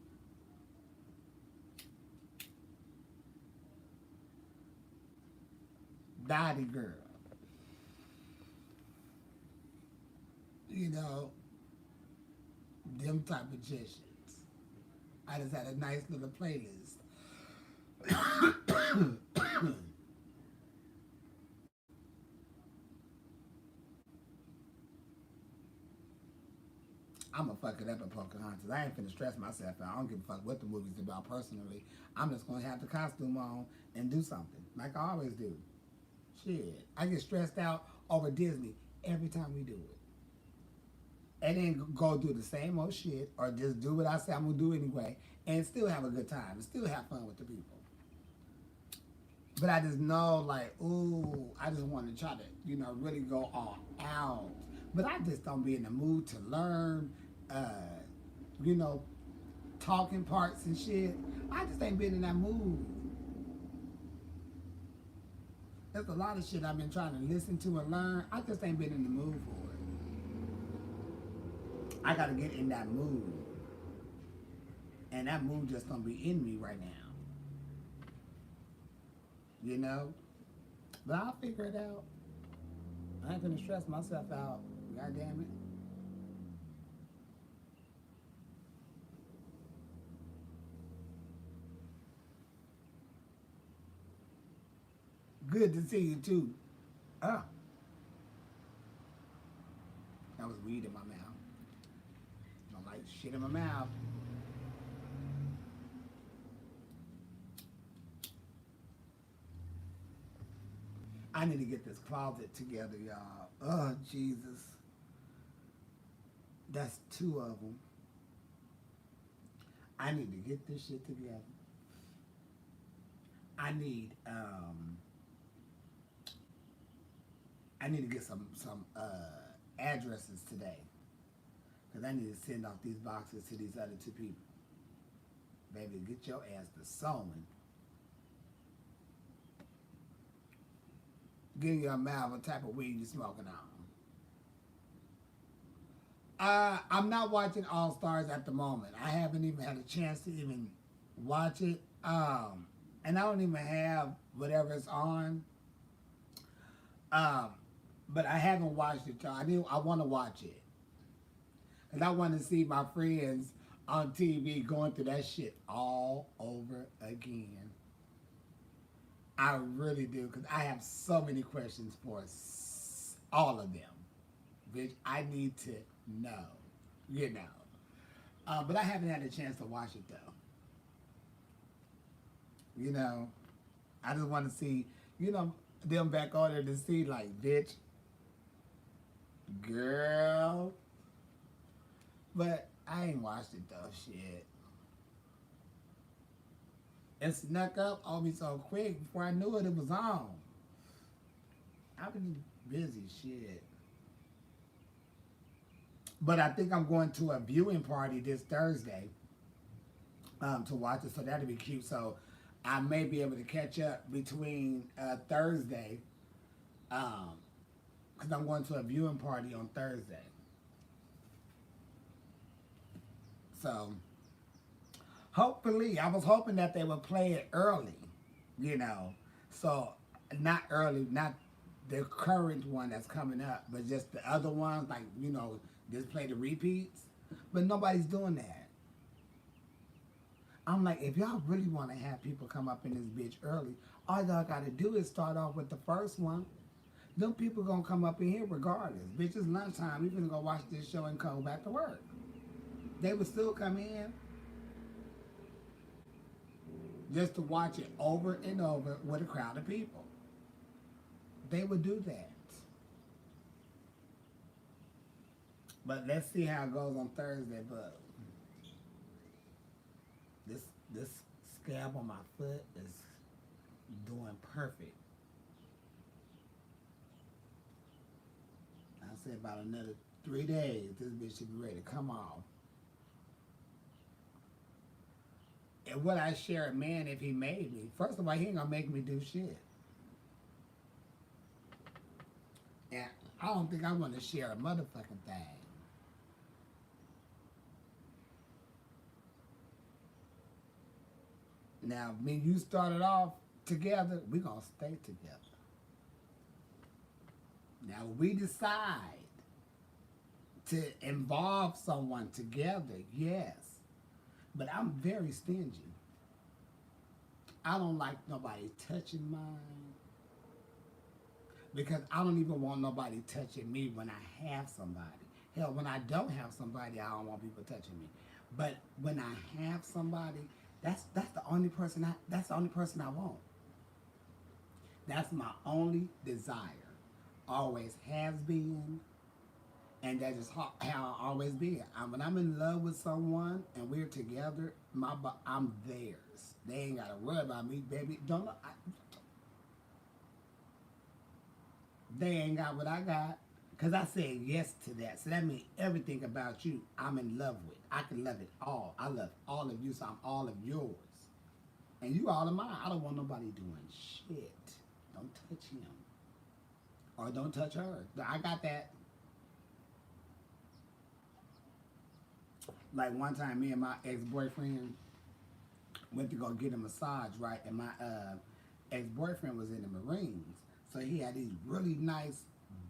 S1: Dottie girl, you know, them type of gestions. I just had a nice little playlist. I'm gonna fuck it up at Pocahontas. I ain't finna stress myself out. I don't give a fuck what the movie's about personally. I'm just gonna have the costume on and do something like I always do. Shit, I get stressed out over Disney every time we do it. And then go do the same old shit or just do what I say I'm gonna do anyway and still have a good time and still have fun with the people. But I just know, like, ooh, I just want to try to, really go all out. But I just don't be in the mood to learn, uh, you know, talking parts and shit. I just ain't been in that mood. There's a lot of shit I've been trying to listen to and learn. I just ain't been in the mood for it. I gotta get in that mood. And that mood just don't be in me right now. You know? But I'll figure it out. I ain't gonna stress myself out. God damn it. Good to see you too. Ah, that was weed in my mouth. Don't like shit in my mouth. I need to get this closet together, y'all. Oh, Jesus. That's two of them. I need to get this shit together. I need um I need to get some addresses today. Cause I need to send off these boxes to these other two people. Baby, get your ass to sewing. Get in your mouth what type of weed you smoking on. I'm not watching All Stars at the moment. I haven't even had a chance to even watch it. And I don't even have whatever's on. Um, but I haven't watched it. I want to watch it, and I want to see my friends on TV going through that shit all over again. I really do, because I have so many questions for all of them, which I need to know, you know. But I haven't had a chance to watch it though. You know, I just want to see, them back on there to see, like, bitch, girl. But I ain't watched it though, shit. It snuck up on me so quick before I knew it was on. I've been busy, shit. But I think I'm going to a viewing party this Thursday to watch it, so that'll be cute. So I may be able to catch up between Thursday, because I'm going to a viewing party on Thursday. So hopefully, I was hoping that they would play it early, you know. So not early, not the current one that's coming up, but just the other ones, like, just play the repeats. But nobody's doing that. I'm like, if y'all really want to have people come up in this bitch early, all y'all got to do is start off with the first one. Them people gonna come up in here regardless. Bitch, it's lunchtime. We finna go watch this show and go back to work. They would still come in just to watch it over and over with a crowd of people. They would do that. But let's see how it goes on Thursday. But this this scab on my foot is doing perfect. I said about another 3 days, this bitch should be ready to come off. And would I share a man if he made me? First of all, he ain't gonna make me do shit. And I don't think I want to share a motherfucking thing. Now, when you started off together, we gonna stay together. Now, we decide to involve someone together, yes. But I'm very stingy. I don't like nobody touching mine because I don't even want nobody touching me when I have somebody. Hell, when I don't have somebody, I don't want people touching me. But when I have somebody, that's the only person I want. That's my only desire. Always has been, and that's just how I always been. When I'm in love with someone and we're together, I'm theirs. They ain't gotta worry about me, baby. They ain't got what I got, cause I said yes to that. So that means everything about you, I'm in love with. I can love it all. I love all of you, so I'm all of yours, and you all of mine. I don't want nobody doing shit. Don't touch him, or don't touch her. I got that. Like one time, me and my ex-boyfriend went to go get a massage, right? And my ex-boyfriend was in the Marines, so he had these really nice,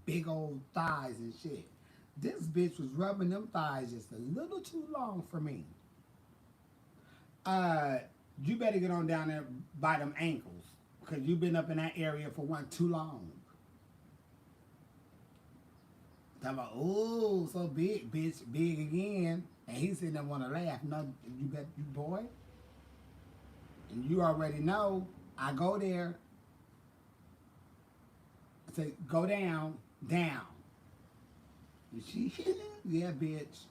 S1: big old thighs and shit. This bitch was rubbing them thighs just a little too long for me. Uh, you better get on down there by them ankles, cause you've been up in that area for one too long. Talking about, oh, so big, bitch, big again. And he sitting there want to laugh. No, you bet, you boy. And you already know, I go there, I say, go down, down. And she, yeah, bitch.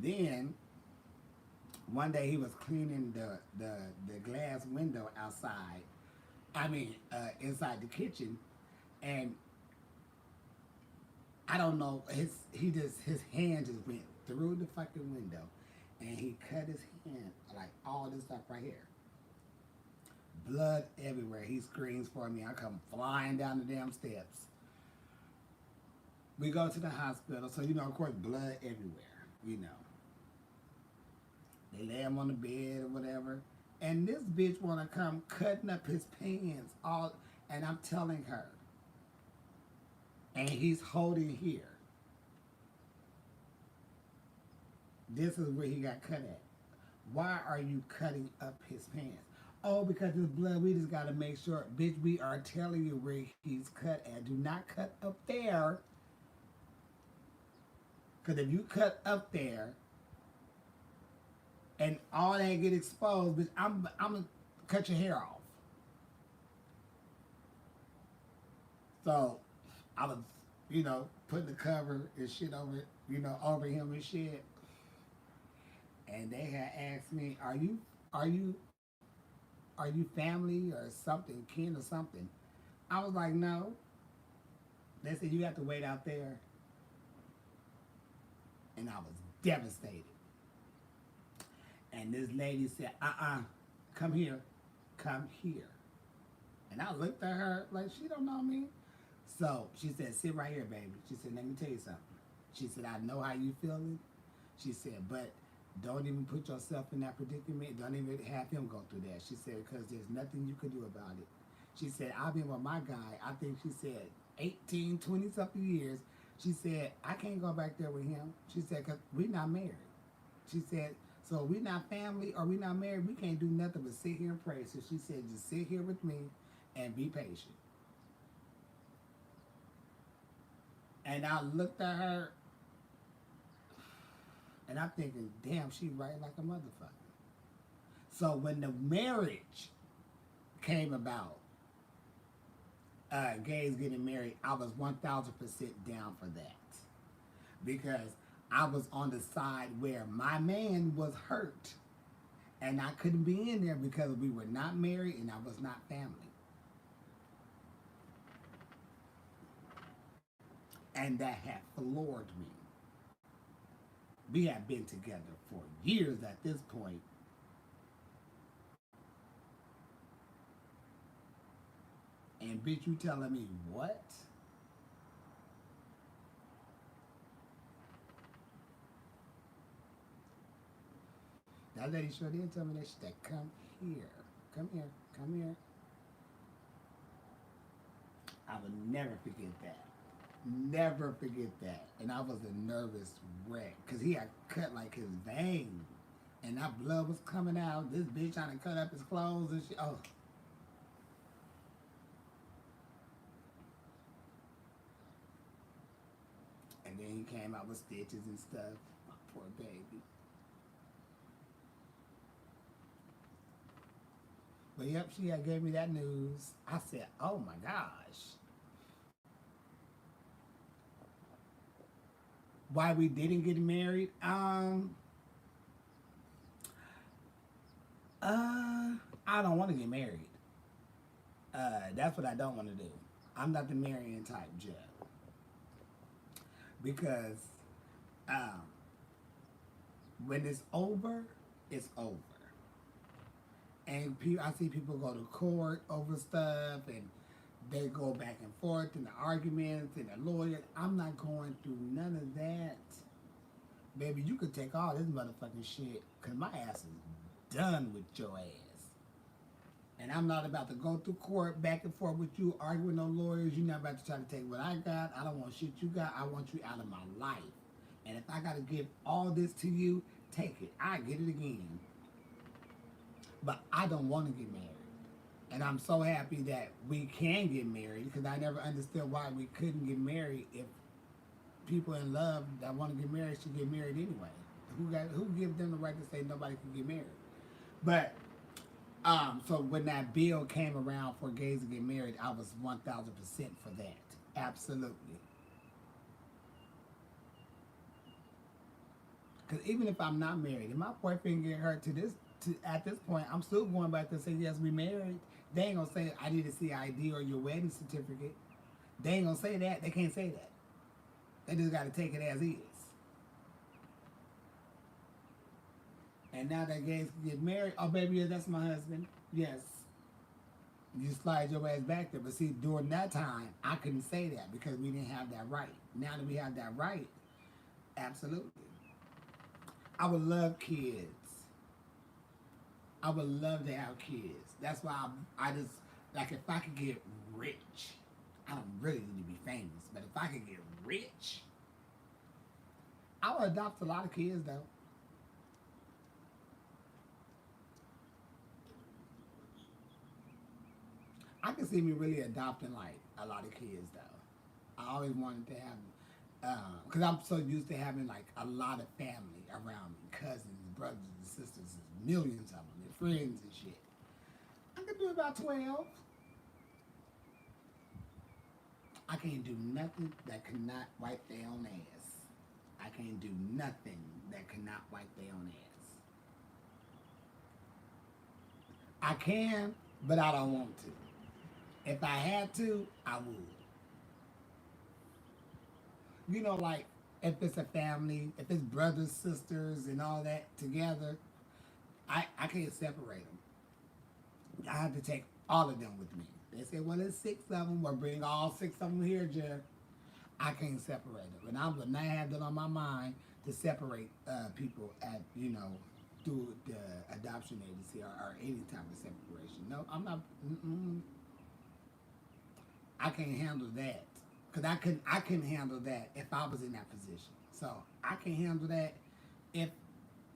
S1: Then, one day he was cleaning the glass window outside. I mean, inside the kitchen. And I don't know, his hand just went through the fucking window and he cut his hand, like all this stuff right here. Blood everywhere. He screams for me. I come flying down the damn steps. We go to the hospital, so of course, blood everywhere, They lay him on the bed or whatever. And this bitch wanna come cutting up his pants all, and I'm telling her, and he's holding here. This is where he got cut at. Why are you cutting up his pants? Oh, because it's blood. We just got to make sure. Bitch, we are telling you where he's cut at. Do not cut up there. Because if you cut up there and all that get exposed, bitch, I'm going to cut your hair off. So I was, putting the cover and shit over, over him and shit. And they had asked me, are you family or something, kin or something? I was like, no. They said, you have to wait out there. And I was devastated. And this lady said, come here. And I looked at her like, she don't know me. So she said, sit right here, baby. She said, let me tell you something. She said, I know how you feeling. She said, but don't even put yourself in that predicament. Don't even have him go through that. She said, because there's nothing you can do about it. She said, I've been with my guy, I think she said 18, 20 something years. She said, I can't go back there with him. She said, because we're not married. She said, So we not family or we not married. We can't do nothing but sit here and pray. So she said, just sit here with me and be patient. And I looked at her and I'm thinking, damn, she right like a motherfucker. So when the marriage came about, gays getting married, I was 1,000% down for that because I was on the side where my man was hurt and I couldn't be in there because we were not married and I was not family. And that had floored me. We had been together for years at this point, and bitch, you telling me what? That lady sure did tell me that she said, come here, come here, come here. I will never forget that. Never forget that. And I was a nervous wreck because he had cut like his vein and that blood was coming out. This bitch trying to cut up his clothes and shit. Oh. And then he came out with stitches and stuff. My poor baby. But yep, she had gave me that news. I said, oh my gosh. Why we didn't get married? I don't want to get married. That's what I don't want to do. I'm not the marrying type, Jeff. Because um, when it's over. And I see people go to court over stuff, and they go back and forth in the arguments and the lawyers. I'm not going through none of that. Baby, you could take all this motherfucking shit, because my ass is done with your ass. And I'm not about to go through court back and forth with you, arguing with no lawyers. You're not about to try to take what I got. I don't want shit you got. I want you out of my life. And if I got to give all this to you, take it. I get it again. But I don't want to get married. And I'm so happy that we can get married because I never understood why we couldn't get married if people in love that want to get married should get married anyway. Who gives them the right to say nobody can get married? But so when that bill came around for gays to get married, I was 1,000% for that. Absolutely. Because even if I'm not married, if my boyfriend get hurt at this point, I'm still going back to say yes, we married. They ain't gonna say I need to see ID or your wedding certificate. They ain't gonna say that. They can't say that. They just gotta take it as is. And now that gays can get married, oh baby, yeah, that's my husband. Yes. You slide your ass back there. But see, during that time, I couldn't say that because we didn't have that right. Now that we have that right, absolutely. I would love kids. I would love to have kids. That's why I just, like, if I could get rich, I don't really need to be famous, but if I could get rich, I would adopt a lot of kids, though. I can see me really adopting, like, a lot of kids, though. I always wanted to have, because I'm so used to having, like, a lot of family around me, cousins, brothers, and sisters, millions of them, and friends and shit. I could do about 12. I can't do nothing that cannot wipe their own ass. I can't do nothing that cannot wipe their own ass. I can, but I don't want to. If I had to, I would. You know, like if it's a family, if it's brothers, sisters, and all that together, I can't separate them. I have to take all of them with me. They say, well, there's six of them. We'll bring all six of them here, Jeff. I can't separate them. And I would not have that on my mind to separate people at, through the adoption agency or any type of separation. No, I'm not. I can't handle that. Because I couldn't handle that if I was in that position. So I can handle that if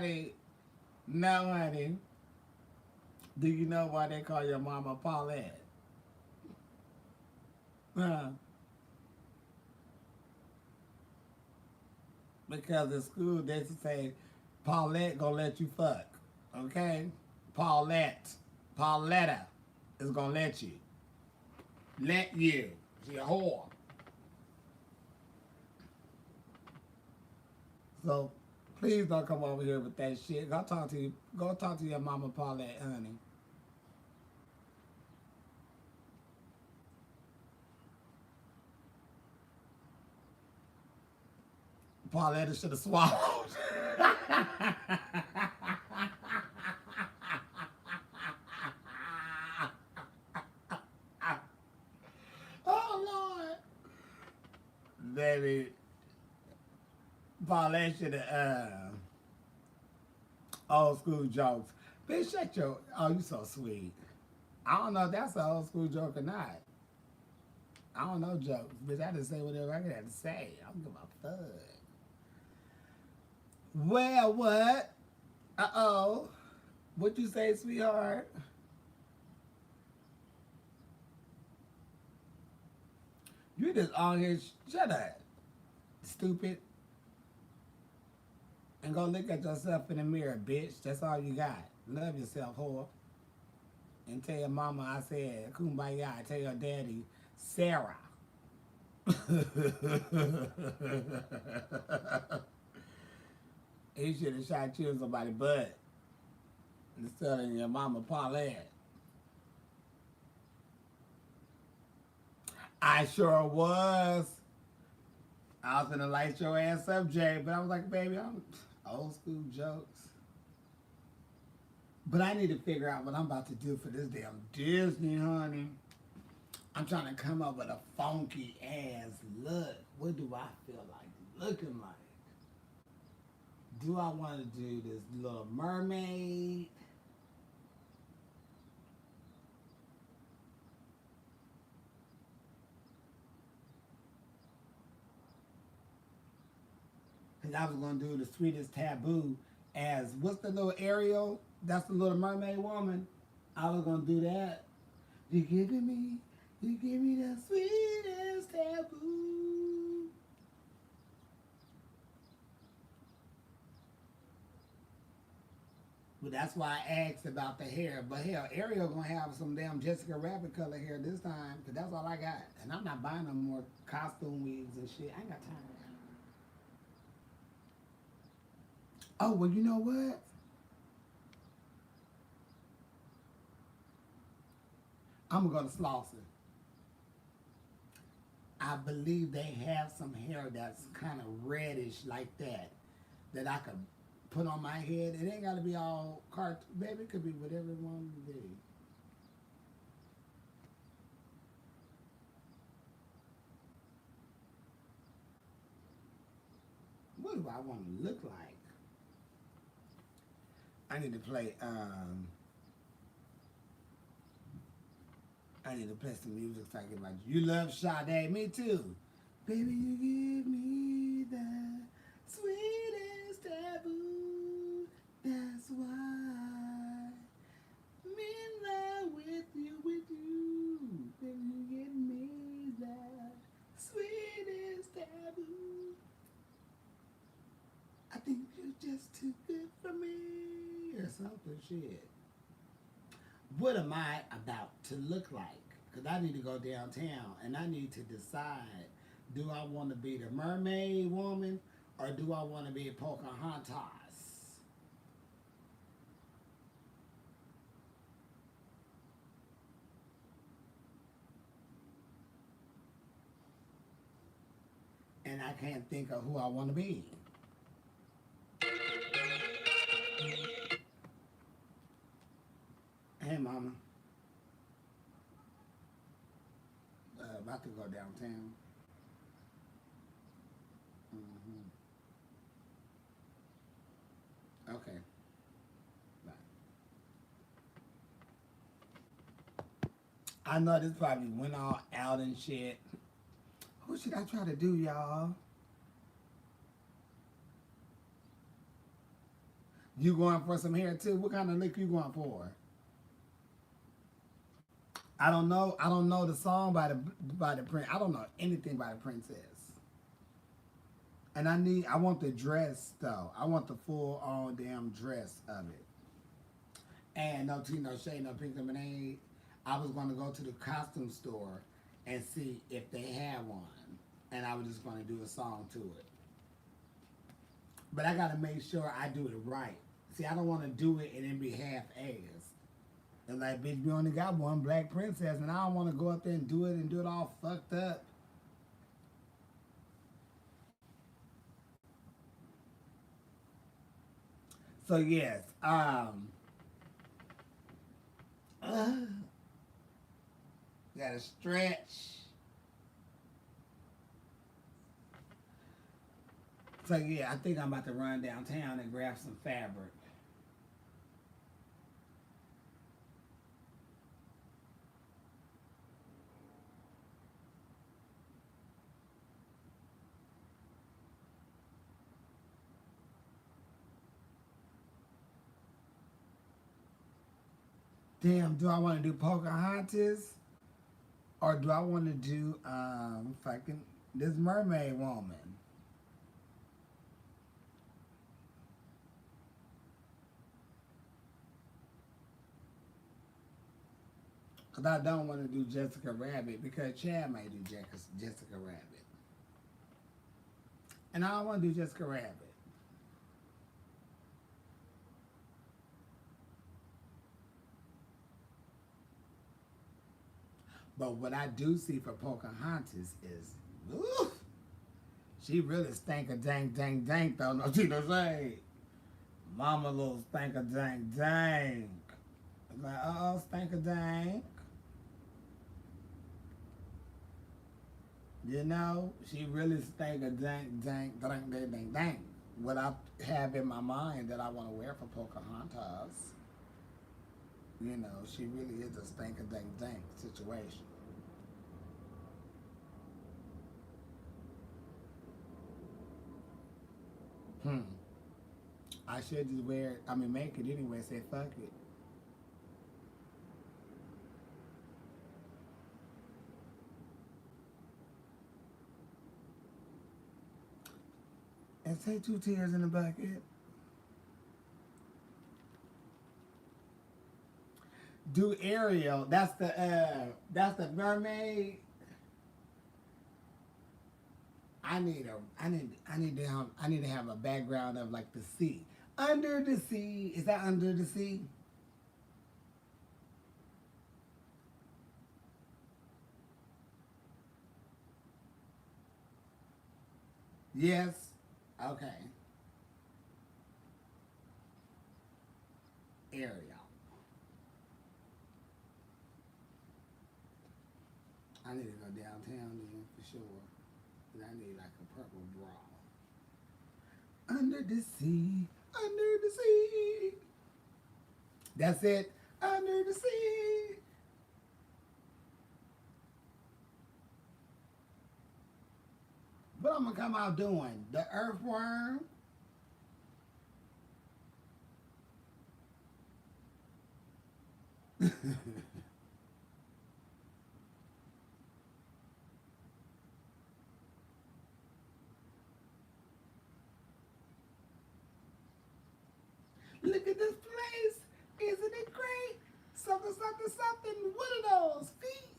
S1: honey. No, honey. Do you know why they call your mama Paulette? Huh? Because in school they used to say, Paulette gonna let you fuck. Okay? Paulette. Pauletta is gonna let you. Let you. She a whore. So please don't come over here with that shit. Go talk to you. Go talk to your mama Paulette, honey. Paulette should have swallowed. Oh Lord. Baby, Paulette should have old school jokes. Bitch, shut your oh you so sweet. I don't know if that's an old school joke or not. I don't know jokes, bitch. I just say whatever I got to say. I don't give a fuck. Well, what? Uh-oh. What you say, sweetheart? You just on here, shut up, stupid. And go look at yourself in the mirror, bitch. That's all you got. Love yourself, whore. And tell your mama I said, kumbaya. Tell your daddy, Sarah. He should have shot you in somebody's butt instead of your mama Paulette. I sure was. I was gonna light your ass up, Jay, but I was like, baby, I'm old school jokes. But I need to figure out what I'm about to do for this damn Disney, honey. I'm trying to come up with a funky ass look. What do I feel like looking like? Do I want to do this Little Mermaid? Because I was going to do the sweetest taboo as, what's the little Ariel? That's the Little Mermaid woman. I was going to do that. You give me the sweetest taboo. But that's why I asked about the hair. But hell, Ariel gonna have some damn Jessica Rabbit color hair this time, cause that's all I got. And I'm not buying no more costume wigs and shit. I ain't got time for that. Oh, well, you know what? I'm gonna go to Slauson. I believe they have some hair that's kind of reddish like that I could put on my head. It ain't gotta be all cartoon. Baby, it could be whatever it wants to be. What do I want to look like? I need to play. I need to play some music so I can like. You love Sade, me too. Baby, you give me the sweetest taboo. That's why I'm in love with you, with you. Baby, you give me the sweetest taboo. I think you're just too good for me, or something shit. What am I about to look like? Because I need to go downtown and I need to decide, do I want to be the mermaid woman or do I want to be Pocahontas? And I can't think of who I want to be. Hey, mama. About to go downtown. Hmm. Okay. Bye. I know this probably went all out and shit. Who should I try to do, y'all? You going for some hair too? What kind of lick you going for? I don't know. I don't know the song by the prince. I don't know anything by the princess. And I want the dress though. I want the full on damn dress of it. And no tea, no shade, no pink lemonade. I was going to go to the costume store and see if they had one, and I was just going to do a song to it. But I got to make sure I do it right. See, I don't want to do it and then be half-assed. And like, bitch, we only got one black princess, and I don't want to go up there and do it all fucked up. So yes, gotta stretch. So yeah, I think I'm about to run downtown and grab some fabric. Damn, do I want to do Pocahontas or do I want to do fucking this mermaid woman? Cause I don't want to do Jessica Rabbit because Chad may do Jessica Rabbit, and I don't want to do Jessica Rabbit. But what I do see for Pocahontas is, oof, she really stank a dang dang dang though. No, she don't say, Mama little stank a dang dang. It's like, stank a dang. You know, she really stank a dang dang dang dang dang dang. What I have in my mind that I want to wear for Pocahontas, you know, she really is a stank a dang dang situation. Hmm. I should just wear it. I mean, make it anyway. Say fuck it. And say two tears in the bucket. Do Ariel. That's the mermaid. I need to have a background of like the sea. Under the sea. Is that under the sea? Yes. Okay. Ariel. I need to go downtown then for sure. And I need like a purple bra. Under the sea, under the sea. That's it. Under the sea. What I'm gonna come out doing? The earthworm. Look at this place. Isn't it great? Something, something, something. What are those feet?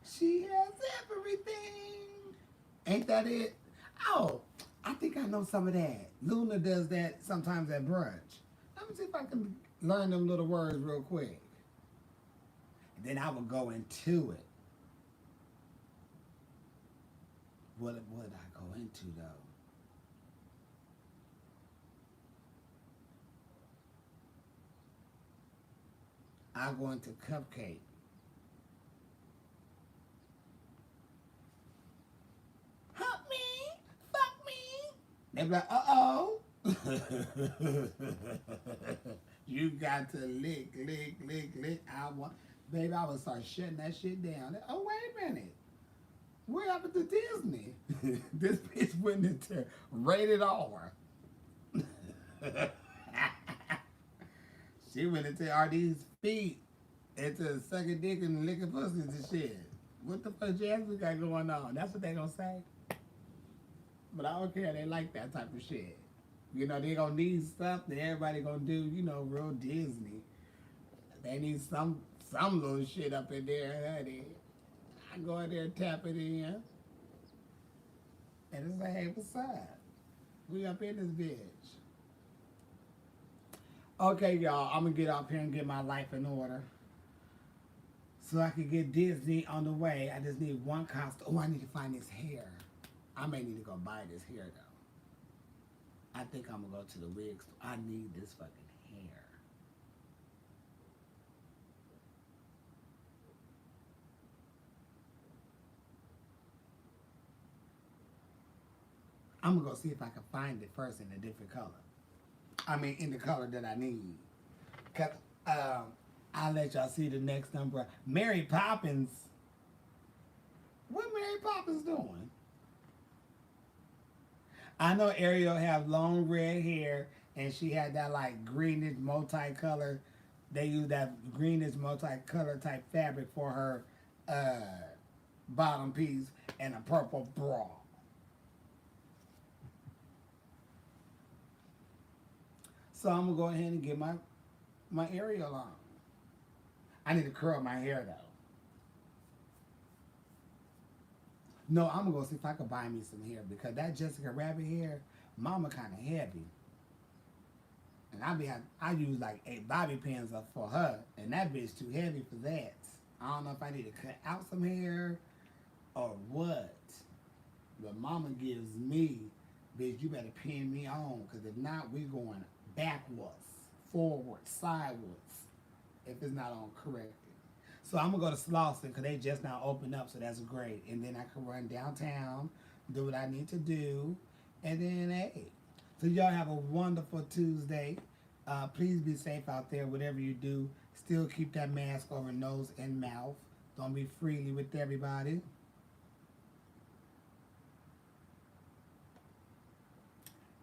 S1: She has everything. Ain't that it? Oh, I think I know some of that. Luna does that sometimes at brunch. Let me see if I can learn them little words real quick. Then I will go into it. What would I go into though? I go into cupcake. Help me, fuck me. They be like, oh. You got to lick, lick, lick, lick. Baby, I would start shutting that shit down. Oh, wait a minute. What happened to Disney? This bitch went into rated R. She went into RD's feet into sucking dick and licking pussies and shit. What the fuck Jasmine got going on? That's what they gonna say. But I don't care. They like that type of shit. You know, they gonna need stuff that everybody gonna do, you know, real Disney. They need some little shit up in there, honey. I go in there and tap it in. And it's like, hey, what's up? We up in this bitch. Okay, y'all, I'm gonna get up here and get my life in order. So I can get Disney on the way. I just need one costume. Oh, I need to find this hair. I may need to go buy this hair though. I think I'm gonna go to the wig store. I need this fucking hair. I'm gonna go see if I can find it first in a different color. I mean, in the color that I need. Cause I'll let y'all see the next number. Mary Poppins. What Mary Poppins doing? I know Ariel have long red hair, and she had that like greenish multicolor. They use that greenish multicolor type fabric for her bottom piece and a purple bra. So I'm gonna go ahead and get my Ariel on. I need to curl my hair though. No, I'm gonna go see if I can buy me some hair because that Jessica Rabbit hair, mama kind of heavy, and I use like 8 bobby pins up for her, and that bitch too heavy for that. I don't know if I need to cut out some hair or what. But mama gives me, bitch, you better pin me on because if not, we going backwards, forward, sideways. If it's not on correctly. So I'm gonna go to Slauson because they just now opened up, so that's great. And then I can run downtown, do what I need to do, and then hey. So y'all have a wonderful Tuesday. Please be safe out there, whatever you do. Still keep that mask over nose and mouth. Don't be freely with everybody.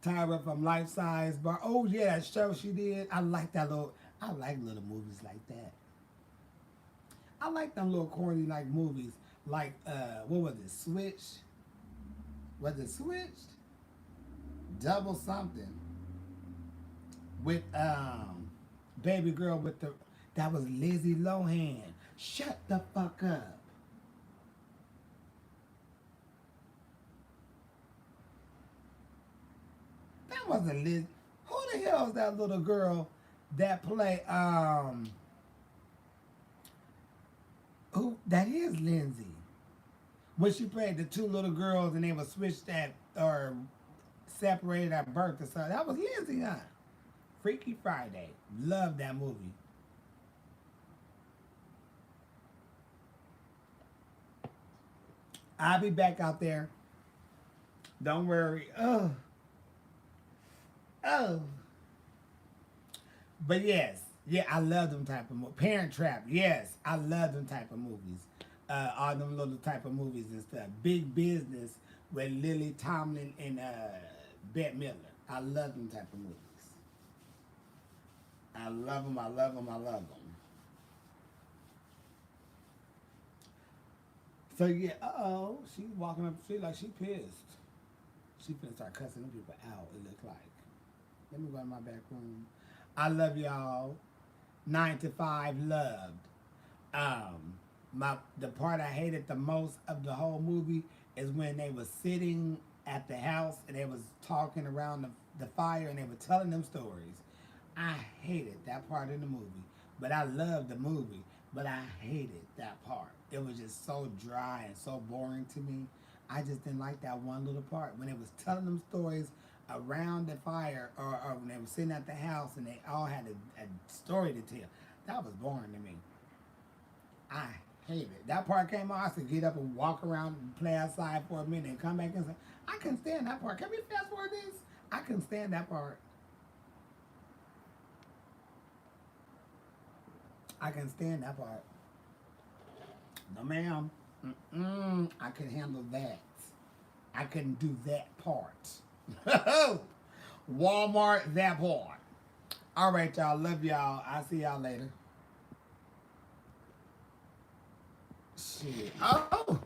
S1: Tyra from Life Size Bar. Oh yeah, that show she did. I like little movies like that. I like them little corny like movies. Like what was it? Switch? Was it Switched? Double something. With baby girl with the that was Lizzie Lohan. Shut the fuck up. That wasn't Liz. Who the hell is that little girl that play who that is Lindsay. When she played the two little girls and they were switched at or separated at birth or something. That was Lindsay, huh? Freaky Friday. Love that movie. I'll be back out there. Don't worry. Oh. But yes, yeah, I love them type of movies. Parent Trap, yes, I love them type of movies. All them little type of movies and stuff. Big Business with Lily Tomlin and Bette Midler. I love them type of movies. I love them, I love them, I love them. So yeah, she's walking up the street like she pissed. She finna start cussing them people out, it looks like. Let me go in my back room. I love y'all. 9 to 5 loved. The part I hated the most of the whole movie is when they were sitting at the house and they was talking around the fire and they were telling them stories. I hated that part in the movie. But I loved the movie. But I hated that part. It was just so dry and so boring to me. I just didn't like that one little part. When it was telling them stories around the fire or when they were sitting at the house and they all had a story to tell. That was boring to me. I hate it. That part came on, I said get up and walk around and play outside for a minute and come back and say, I can stand that part. Can we fast forward this? I can stand that part. I can stand that part. No ma'am. I can handle that. I couldn't do that part. Walmart, that part. All right, y'all. Love y'all. I'll see y'all later. Shit. Oh.